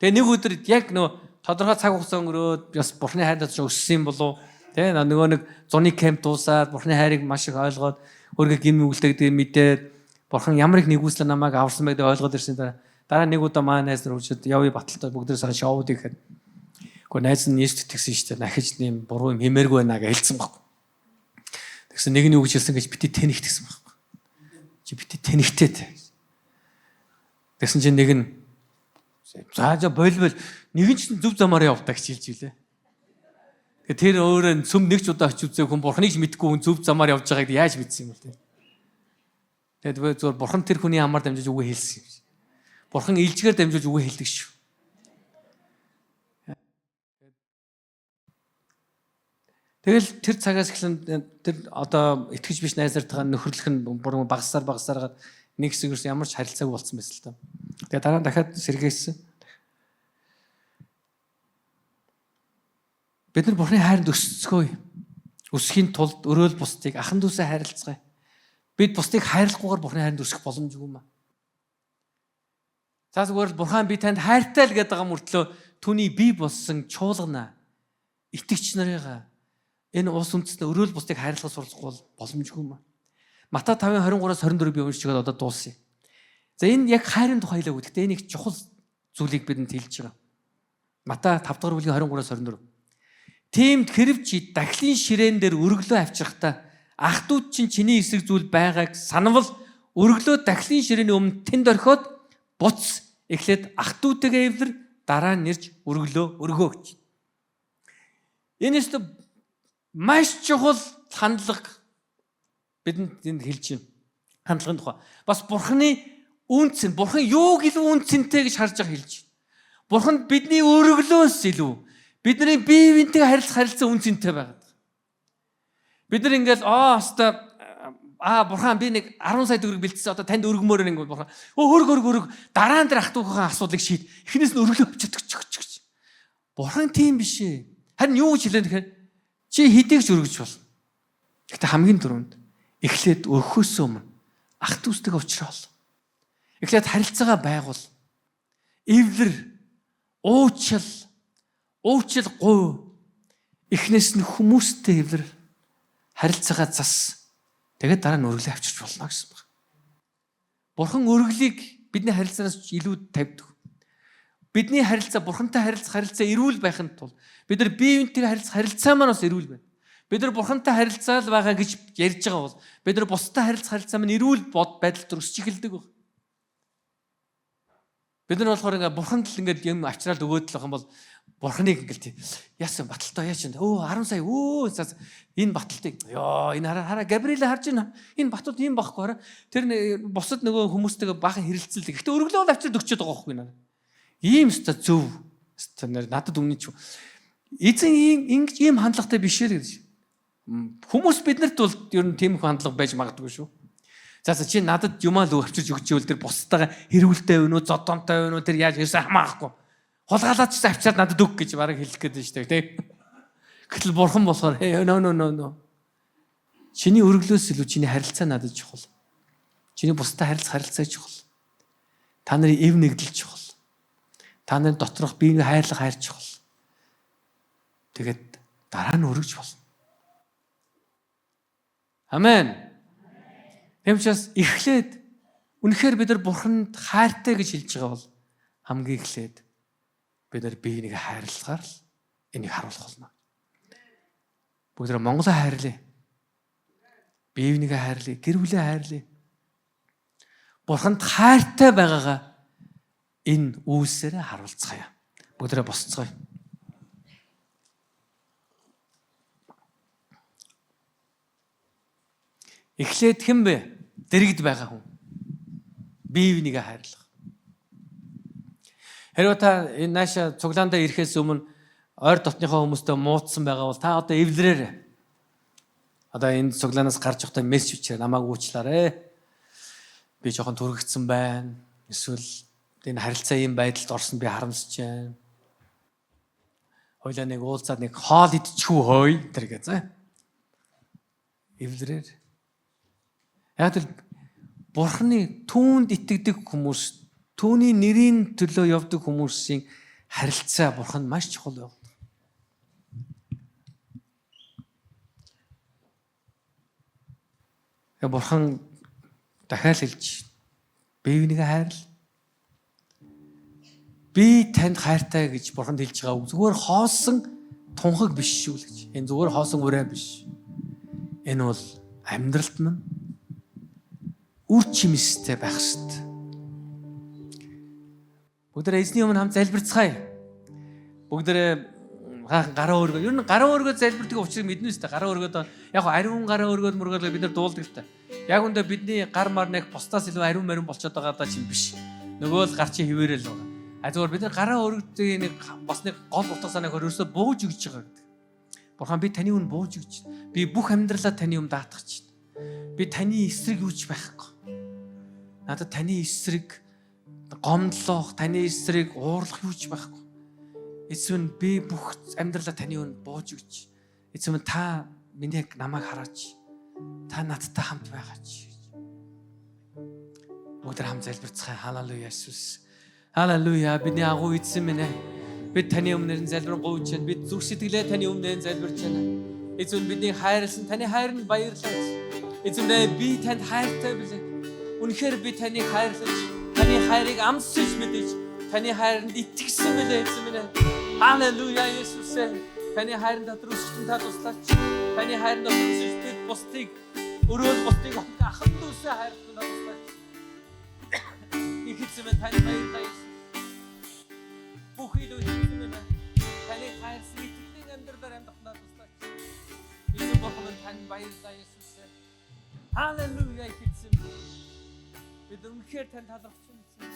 Тэгээ нэг өдөр яг нөө тодорхой цаг хугацаа өнгөрөөд бас Бурхны хайранд өссөн юм болов. Тэ нөгөө нэг зуны кемп дуусаад Бурхны хайрыг маш их ойлгоод өөргөө гин мүгэлтэйг мэдээд Бурхан ямар их нэгүслэ намайг аварсан байдаг ойлгоод ирсэн дараа нэг удаа маа найз нар үржид явъя баталтай бүгдээ сайхан шоуд ихэд. Гэхдээ найз нь Есүст итгэсэн шүү дээ. Нахиж нэм буруу юм хэмээргүй байна гэж хэлсэн баг. Тэгсэн нэг нь юу гэж хэлсэн гэж бити тэнийх гэсэн баг. Чи бити тэнийхтэй тэ. Тэгсэн чинь нэг нь за болбол нэгэн ч зөв замаар явдаг гэж хэлж илээ. Тэгээ тэр өөрөө сүм нэг ч удаа очиж үзээ хүн Бурхныг мэдгүй хүн зөв замаар явж байгааг яаж мэдсэн юм бэ? Тэгээд зөвхөн Бурхан тэр хүний амаар дамжиж үгээ хэлсэн юм. Бурхан илжгээр дамжуулж үгээ хэлдэг шүү. Тэгэл тэр цагаас эхлэн тэр одоо итгэж биш найз нартайгаа нөхөрлөх нь буруу багасаар нэг хэсгээс ямар ч харилцаагүй болсон байсан л та. Тэгээ дараа нь дахиад сэргээсэн. Бид нар Бурхны хайранд өсцгөөе. Өсөхийн тулд өрөөл бусдыг ахан дүүсээ хайрлацгаая. Бид бусдыг хайрлахгүйгээр Бурхны хайранд өсөх боломжгүй юм аа. За зүгээр л Бурхан би танд хайртай л гэдэг мөртлөө түүний бие болсон чуулгана. Итгэгч нарыгаа энэ ус үндэстэн өрөөл бусдыг хайрлахаас суралцахгүй боломжгүй юм аа. Матай 5:23-аас 24 би уншиж байгаа одоо дуусъя. За энэ яг хайрын тухайлаа гэхдээ энэ их чухал зүйлийг бидэнд хэлж байгаа. Матай 5 дугаар бүлгийн 23-аас 24. Тиймд хэрвч дахлын ширээн дээр өргөлөө авчрахтаа ах トゥ уд чинь чиний эсрэг зүйл байгааг санавал өргөлөө дахлын ширээний өмнө тэнд орхиод буц эхлээд ах トゥ утэйгээ эвлэр дараа нь нэрж өргөлөө өргөө гэж. Энэ өстө маш чухал хандлага бидэнд энд хэлж байна. Хандлагын тухай. Бас Бурхны үнцэн, Бурхан юуг илүү үнцэнтэй гэж харж байгаа хэлж байна. Бурхан бидний өргөлөөс илүү бидний бие биентэйгээ харилцах үнцэнтэй байгаад. Бид нар ингээл Бурхан би нэг 10 сая төгрөг бэлдсэн одоо танд өргөмөр нэг Бурхан. Өрг дараа нь тэр ах トゥ ухаан асуудлыг шийд. Эхнээс нь өргөлөө авчихдаг ч. Бурхан тийм биш ээ. Харин юу гэж хэлээд тэгэхээр чи хэдийгч өргөж болно. Гэхдээ хамгийн түрүүнд эхлээд өрхөөс өмнө ах トゥ устэйгээ уулзрал. Эхлээд харилцаагаа байгуул. Эвлэр, уучлал гуй. Эхнээс нь хүмүүстэй эвлэр харилцаагаа зас. Тэгээд дараа нь өргөлөө авчирч болно гэсэн байна. Бурхан өргөлийг бидний харилцаанаас илүү тавьдаг. Бидний харилцаа Бурхантай харилцаа эрүүл байхын тулд бид нар бие биентэйгээ харилцаа маань бас эрүүл байна. Бид нар Бурхантай харилцаал байгаа гэж ярьж байгаа бол бид нар бусдад харилцаа маань эрүүл байдалд өсч эхэлдэг баг. Бид нар болохоор ингээ Бурханд л ингээд юм авчраад өгөөд л байгаа юм бол Бурханыг ингээл яасан баталтай яач энэ 10 сая энэ баталтыг энэ хараа Габриэл харж байна энэ батууд юм байхгүй хараа тэр бусад нөгөө хүмүүстэйгээ баахан хэрэлцэлдэг. Гэхдээ өргөлөө авчирд өгчөөд байгаа байхгүй наа. Ийм өстой зөв өстой надад өмнө ч эзэн ийм хандлагатай биш ээ гэж. Хүмүүс биднэрт бол ер нь тийм хандлага байж магадгүй шүү. За чи надад юмаа л авчирж өгч ивэл тэр бусдаагаа хэрүүлтэй байна уу зодонтой байна уу тэр яаж ирсэн хамаахгүй. Хулгайлаач авчирд надад өг гэж бараг хэлэх гээд байна шүү дээ. Гэтэл Бурхан болохоор no. Чиний өргөлөөс илүү чиний харилцаа надад чухал. Чиний бусдад харилцаа чухал. Та нарын эв нэгдэл чухал. Та нарын доторх биеийг хайрлах хайр чухал. Тэгээд дараа нь өргөж болно. Амен. Тэмчээс эхлээд үнэхээр бид нар Бурханд хайртай гэж хэлж байгаа бол хамгийн эхлээд бид нар биеийг хайрлахаар л энийг харуулах болно. Бүгд Монголоо хайрлаа. Биеийг хайрлаа, гэр бүлээ хайрлаа. Бурханд хайртай байгаагаа энэ үйлсээрээ харуулцгаая. Бүгд босцгоё. Эхлээд хэн бэ? Дэрэгд байгаа хүн. Биеийг хайрлах. Хэрвээ та энэ нааша цуглаандаа ирэхээс өмнө ойр дотныхоо хүмүүстэй муудсан байгаа бол та одоо эвлэрээрэй. Одоо энэ цуглаанаас гарч явахдаа мессеж бичээр намайг уучлаарай. Би жоохон түргэгдсэн байна. Эсвэл энэ харилцаа ийм байдалд орсон би харамсаж байна. Хойлоо нэг уулзаад нэг хоол идчихүү хөөе тэр гэж. Эвлэрээр. Яг л Бурхны түүнд итгэдэг хүмүүс, түүний нэрийн төлөө явдаг хүмүүсийн харилцаа Бурханд маш чухал байна. Бурхан дахиад хэлж биеийг хайрл. Би танд хайртай гэж Бурханд хэлж байгаа. Зүгээр хоосон тунхаг биш шүү л гэж. Энэ зүгээр хоосон үрээ биш. Энэ бол амьдралт маань үр чимстэй байх ёстой. Бүгдээ эзний өмнө хамт залбирцгаая. Бүгдээ гараа өргөө. Ер нь гараа өргөө залбирдаг учраас мэднэ үстэй. Гараа өргөөд яг ариун гараа өргөөд мөргөөл бид нар дуулдаг л та. Яг үндэ бидний гар мар нэг бусдаас илүү ариун болчиход байгаа даа чинь биш. Нөгөө л гар чи хിവэрэл байгаа. Зүгээр бид нар гараа өргөдөг нэг бас нэг гол утга санааг өрөөсөө бууж өгч байгаа гэдэг. Бурхан би таны өмнө бууж өгч. Би бүх амьдралаа таны өмнө даатгах чинь. Би таны эсрэг юуч байхгүй. Надад таны эсрэг гомдлох, таны эсрэг уурлах юуч байхгүй. Эцэг би бүх амьдралаа таны өмнө бууж өгч. Эцэг та миний намайг хараач. Та надтай хамт байгаач. Бүгд хамт залбирцгаая. Халелуя Иесус. Халелуя. Бидний агуу эзэн минь ээ. Бид таны өмнөр залбирanгуйч байна. Бид зүрх сэтгэлээ таны өмнөр залбирч байна. Эзэн бидний хайрлсан таны хайранд баярлалаа. Эзэн би танд хайртай билээ. Үнэхээр би таныг хайрлаж, таны хайрыг амсаж мэдэж, таны хайранд итгэсэн билээ эзэн минь. Халелуя Иесус. Таны хайранд дотор өссөн та туслаач. Таны хайранд дотор өсөж бид бусдыг өрөөл бусдыг ахын дүүсээ хайрлах та туслаач. Их эзэн минь таны баярлалаа. Бүх илүү эзэн минь таны хайрсан итгэлийн амьдралаар амьдрах та туслаач. Эзэн бурхан минь танд баярлалаа Иесус. Халелуя эзэн. Бид үнэхээр танд талархсан эзэн.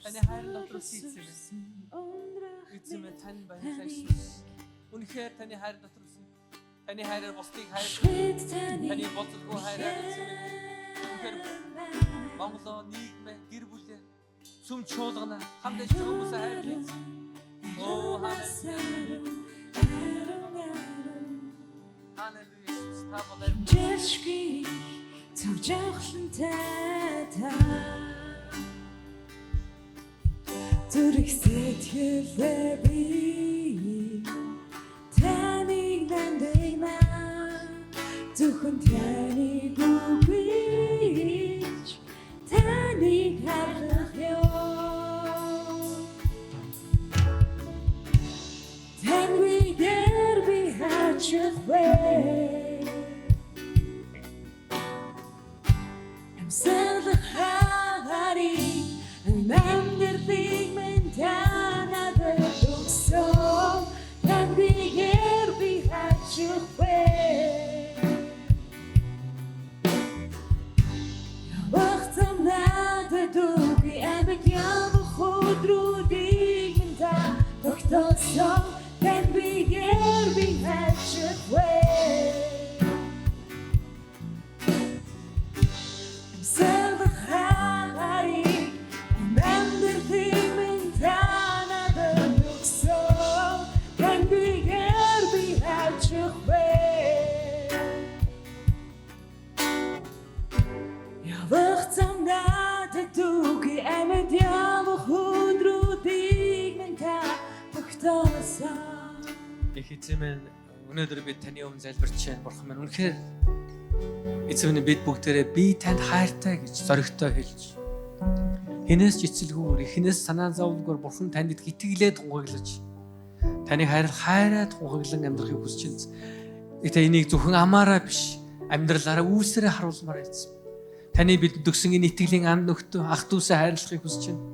Таны хайр дотор эзэн. Эзэн минь танд баярлалаа Иесус. Үнэхээр таны хайр дотор эзэн. Таны хайраар бусдыг хайрлах. Таны бодлого хайраар эзэн. Үнэхээр Монголоо нийгмээ гэр бүлээ сүм чуулгана хамтдаа хүмүүсээ хайрлах. Оо халелуя. Халелуя Иесус та болоо. Жишги төвжүүлэнтэй та зүрх сэтгэлээ би таныг нандина зөвхөн таныг үгүйч таныг харах ёо таныг би хаачих вэ Их эзэн минь өнөөдөр бид таны өмнө залбирч байна. Бурхан минь үнэхээр эзэн минь бид бүгдээрээ би танд хайртай гэж зоригтой хэлж хинээс ч эцэлгүйгээр хинээс санаа зовлгоор Бурхан танд итгэлээ тунгаглаж таны хайраа тунгаглан амьдрахыг хүсэж байна. Гэтэ энийг зөвхөн амаараа биш амьдралаараа үүсээрээ харуулмаар эзэн. Таны бидэнд өгсөн энэ итгэлийн анд нөхдөд ах дүүсээ хайрлахыг хүсэж байна.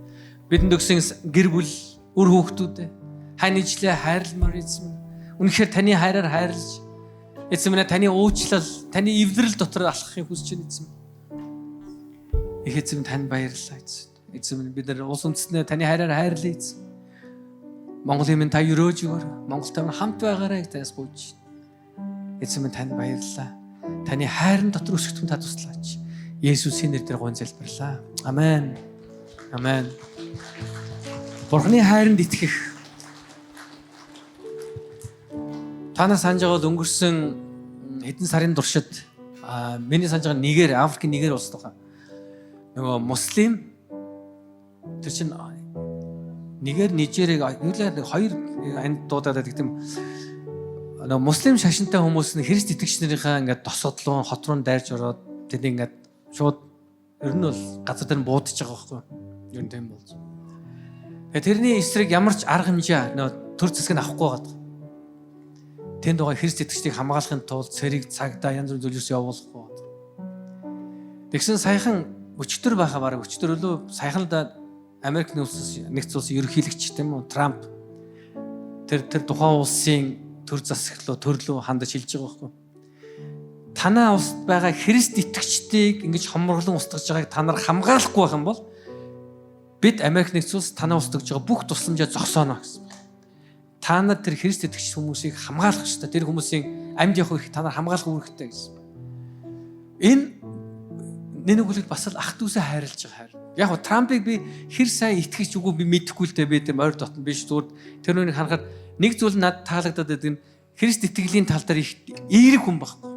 Бидэнд өгсөн гэр бүл үр хүүхдүүдээ хань ижлээ хайрламар эзэн. Үнэхээр таны хайраар хайрлаж эзэн минь таны уучлал, таны эвлэрэл дотор алхахыг хүсэж байна эзэн. Их эзэн танд баярлалаа эзэн. Эзэн минь бид нар улс үндэстнээ таны хайраар хайрлаа эзэн. Монголын минь та өрөөж өгөр. Монголтой минь хамт байгаарай гэж гуйж. Эзэн минь танд баярлалаа. Таны хайрын дотор өсгөх та туслаач. Есүсийн нэрээр гон залбирлаа. Амен. Амен. Бурхны хайранд итгэх. Та нар санаж байгаа бол өнгөрсөн хэдэн сарын туршид миний санаж байгаа Нигер, Африкийн Нигер улс байгаа. Нөгөө муслим тэр чинь Нигер, Нижерийг хоёр анд дуудаад байдаг тийм. Нөгөө муслим шашинтай хүмүүс нь Христ итгэгчнэрийнхээ ингээд тосгод руу хот руу дайрж ороод тэд ингээд шууд ер нь бол газар дээр буудаж байгаа байхгүй. Ер нь тийм болж. Тэгээ тэрний эсрэг ямар ч арга хэмжээ нөгөө төр засаг нь авахгүй байгаа. Тэнд байгаа Христ итгэгчдийг хамгаалахын тулд цэрэг цагдаа янз бүрийн зүйлс явуулахгүй. Тэгсэн саяхан өчтөр байхаа бараг өчтөр өлөө саяхан л да Америк нэгдсэн улсын ерөнхийлөгч тийм үү Трамп тэр тухайн улсын төр засаг руу төрлөө хандаж хэлж байгаа байхгүй. Танаа улсад байгаа Христ итгэгчдийг ингэж хомроглон устгаж байгааг та нар хамгаалахгүй байх юм бол бид Америк нэгдсэн улс танаа устгаж байгаа бүх тусламжаа зогсооно гэсэн. Та нар тэр Христ итгэгч хүмүүсийг хамгаалах хэрэгтэй. Тэр хүмүүсийн амьд явах их та нар хамгаалах үүрэгтэй гэсэн. Энэ нэнэгүүлэг бас л ах дүүсээ хайрлаж байгаа хайр. Яг нь Трампыг би хэр сайн итгэж үгүй би мэдэхгүй л дээ би тийм ойр дотн биш зүгээр тэр нүрийг харахад нэг зүйл надад таалагдаад байдаг нь Христ итгэлийн тал дээр их эерэг хүн байхгүй.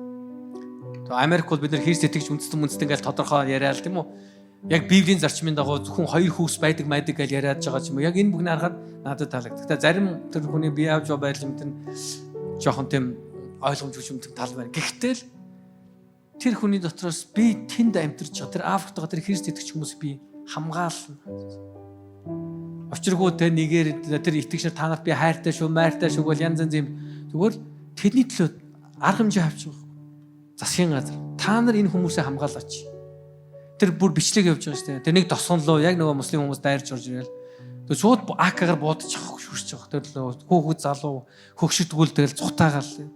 Америк бол бид нар Христ итгэж үндэстэн ингээл тодорхой яриа л тийм үү? Яг Библийн зарчмын дагуу зөвхөн хоёр хүүс байдаг гэж яриад байгаа юм уу? Яг энэ бүхний харахад надад таалагддаг. Та зарим тэр хүний бие авч байл юм тэн жоохон тийм ойлгомжгүй юм тал байна. Гэхдээ л тэр хүний дотроос би тэнд амьдарч байгаа. Тэр Африктаа тэр Христ итгэж хүмүүс би хамгаална. Учиргүй тэ нэгээр тэр итгэгчнэр та нарт би хайртай шүү, майртай шүү бол янз янз юм. Зүгээр тэдний төлөө арга хэмжээ авч байгаа. Засгийн газар. Та нар энэ хүмүүсээ хамгаалаач. Тэр бүр бичлэг явж байгаа шүү дээ. Тэр нэг тосгонлоо яг нөгөө муслим хүмүүс дайрч орж ирэл. Тэр шууд АК-гаар буудаж авах шүрч байгаа. Тэр хөөхөд залуу хөгшөдгүүл тэгэл цухтаагаал.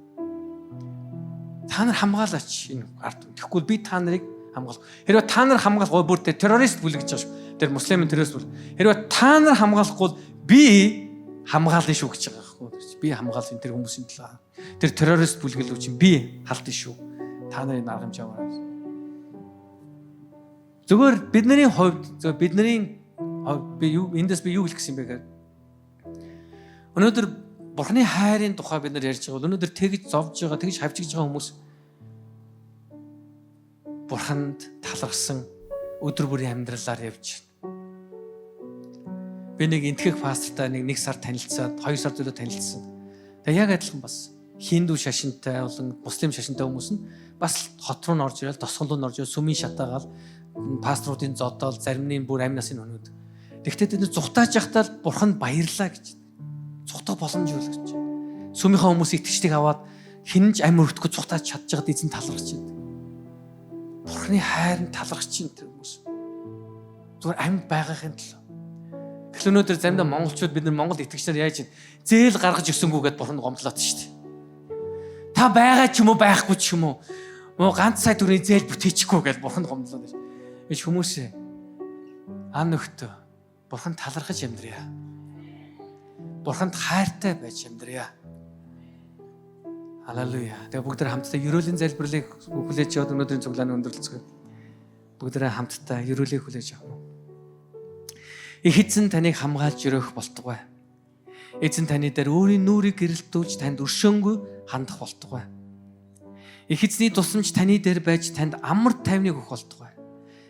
Та нар хамгаалаач энэ ард. Тэгэхгүй би та нарыг хамгаалах. Хэрвээ та нар хамгаалахгүй бүр террорист бүлэг гэж байгаа шүү. Тэр муслимын террорист бүлэг. Хэрвээ та нар хамгаалахгүй би хамгаална шүү гэж байгаа байхгүй. Би хамгаалсан тэр хүмүүсийн талаа. Тэр террорист бүлэг л үгүй би халдсан шүү. Та нарын арга хэмжээ аваарай. Зүгээр бидний хувьд би эндээс би юу хэлэх гэсэн юм бэ гэхээр өнөөдөр Бурхны хайрын тухай бид нар ярьж байгаа бол өнөөдөр тэгж зовж байгаа, тэгж хавчигж байгаа хүмүүс Бурханд талархсан өдөр бүрийн амьдралаар явж байна. Би нэг энтгэх пастортай нэг сар танилцаад, 2 сар төлөө танилцсан. Тэгээ яг адилхан бас хинду шашинтай болон муслим шашинтай хүмүүс нь бас хот руу орж ирэл, тосгон руу орж ирэл, сүмийн шатаагаал пасторуудын зодоол, зарим нь бүр амь насын өнүүд. Тэгвэл тэд зүхтааж явахдаа Бурханд баярлаа гэж. Цухтах боломж юу л гэж. Сүмийнхаа хүмүүсийг итгэжтийг аваад хинж амь өртгөж цухтааж чадж байгаад эзэн талархаж байна. Бурхны хайранд талархаж чинь тэр хүмүүс. Зүгээр амьд байгахын төлөө. Гэтэл өнөөдөр заримдаа монголчууд бид нар монгол итгэгчнэр яаж чинь зээл гаргаж өсөнгүүгээд Бурханд гомдлоод шүү дээ. Та байгаа ч юм уу байхгүй ч юм уу. Муу ганц сая төгрөгийн зээл бүтээчихгүй гэж Бурханд гомдлоод байна. Эч хүмүүсээ ан нөхтөө Бурханд талархаж амьдрья. Бурханд хайртай байж амьдрья. Халелуя. Тэгээ бүгд хамтдаа ерөөлийн залбирлыг хүлээж аваад өнөөдрийн цуглааны өндөрлөцгөө. Бүгд хамтдаа ерөөлийг хүлээж авах. Их эзэн таныг хамгаалж өрөөх болтугай. Эзэн таны дээр өөрийн нүрийг гэрэлтүүлж танд өршөөнгүй хандах болтугай. Их эзний тусламж таны дээр байж танд амар тайвныг өгөх болтугай.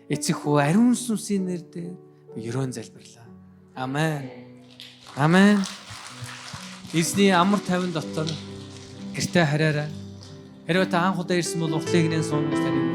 Эцэг хүү ариун сүнсийн нэрээр ерөөн залбирлаа. Амен. Амен. Эзний амар тайван дотор гэртээ хараарай. Хэрвээ та анх удаа ирсэн бол уртлыг нэн суунах тань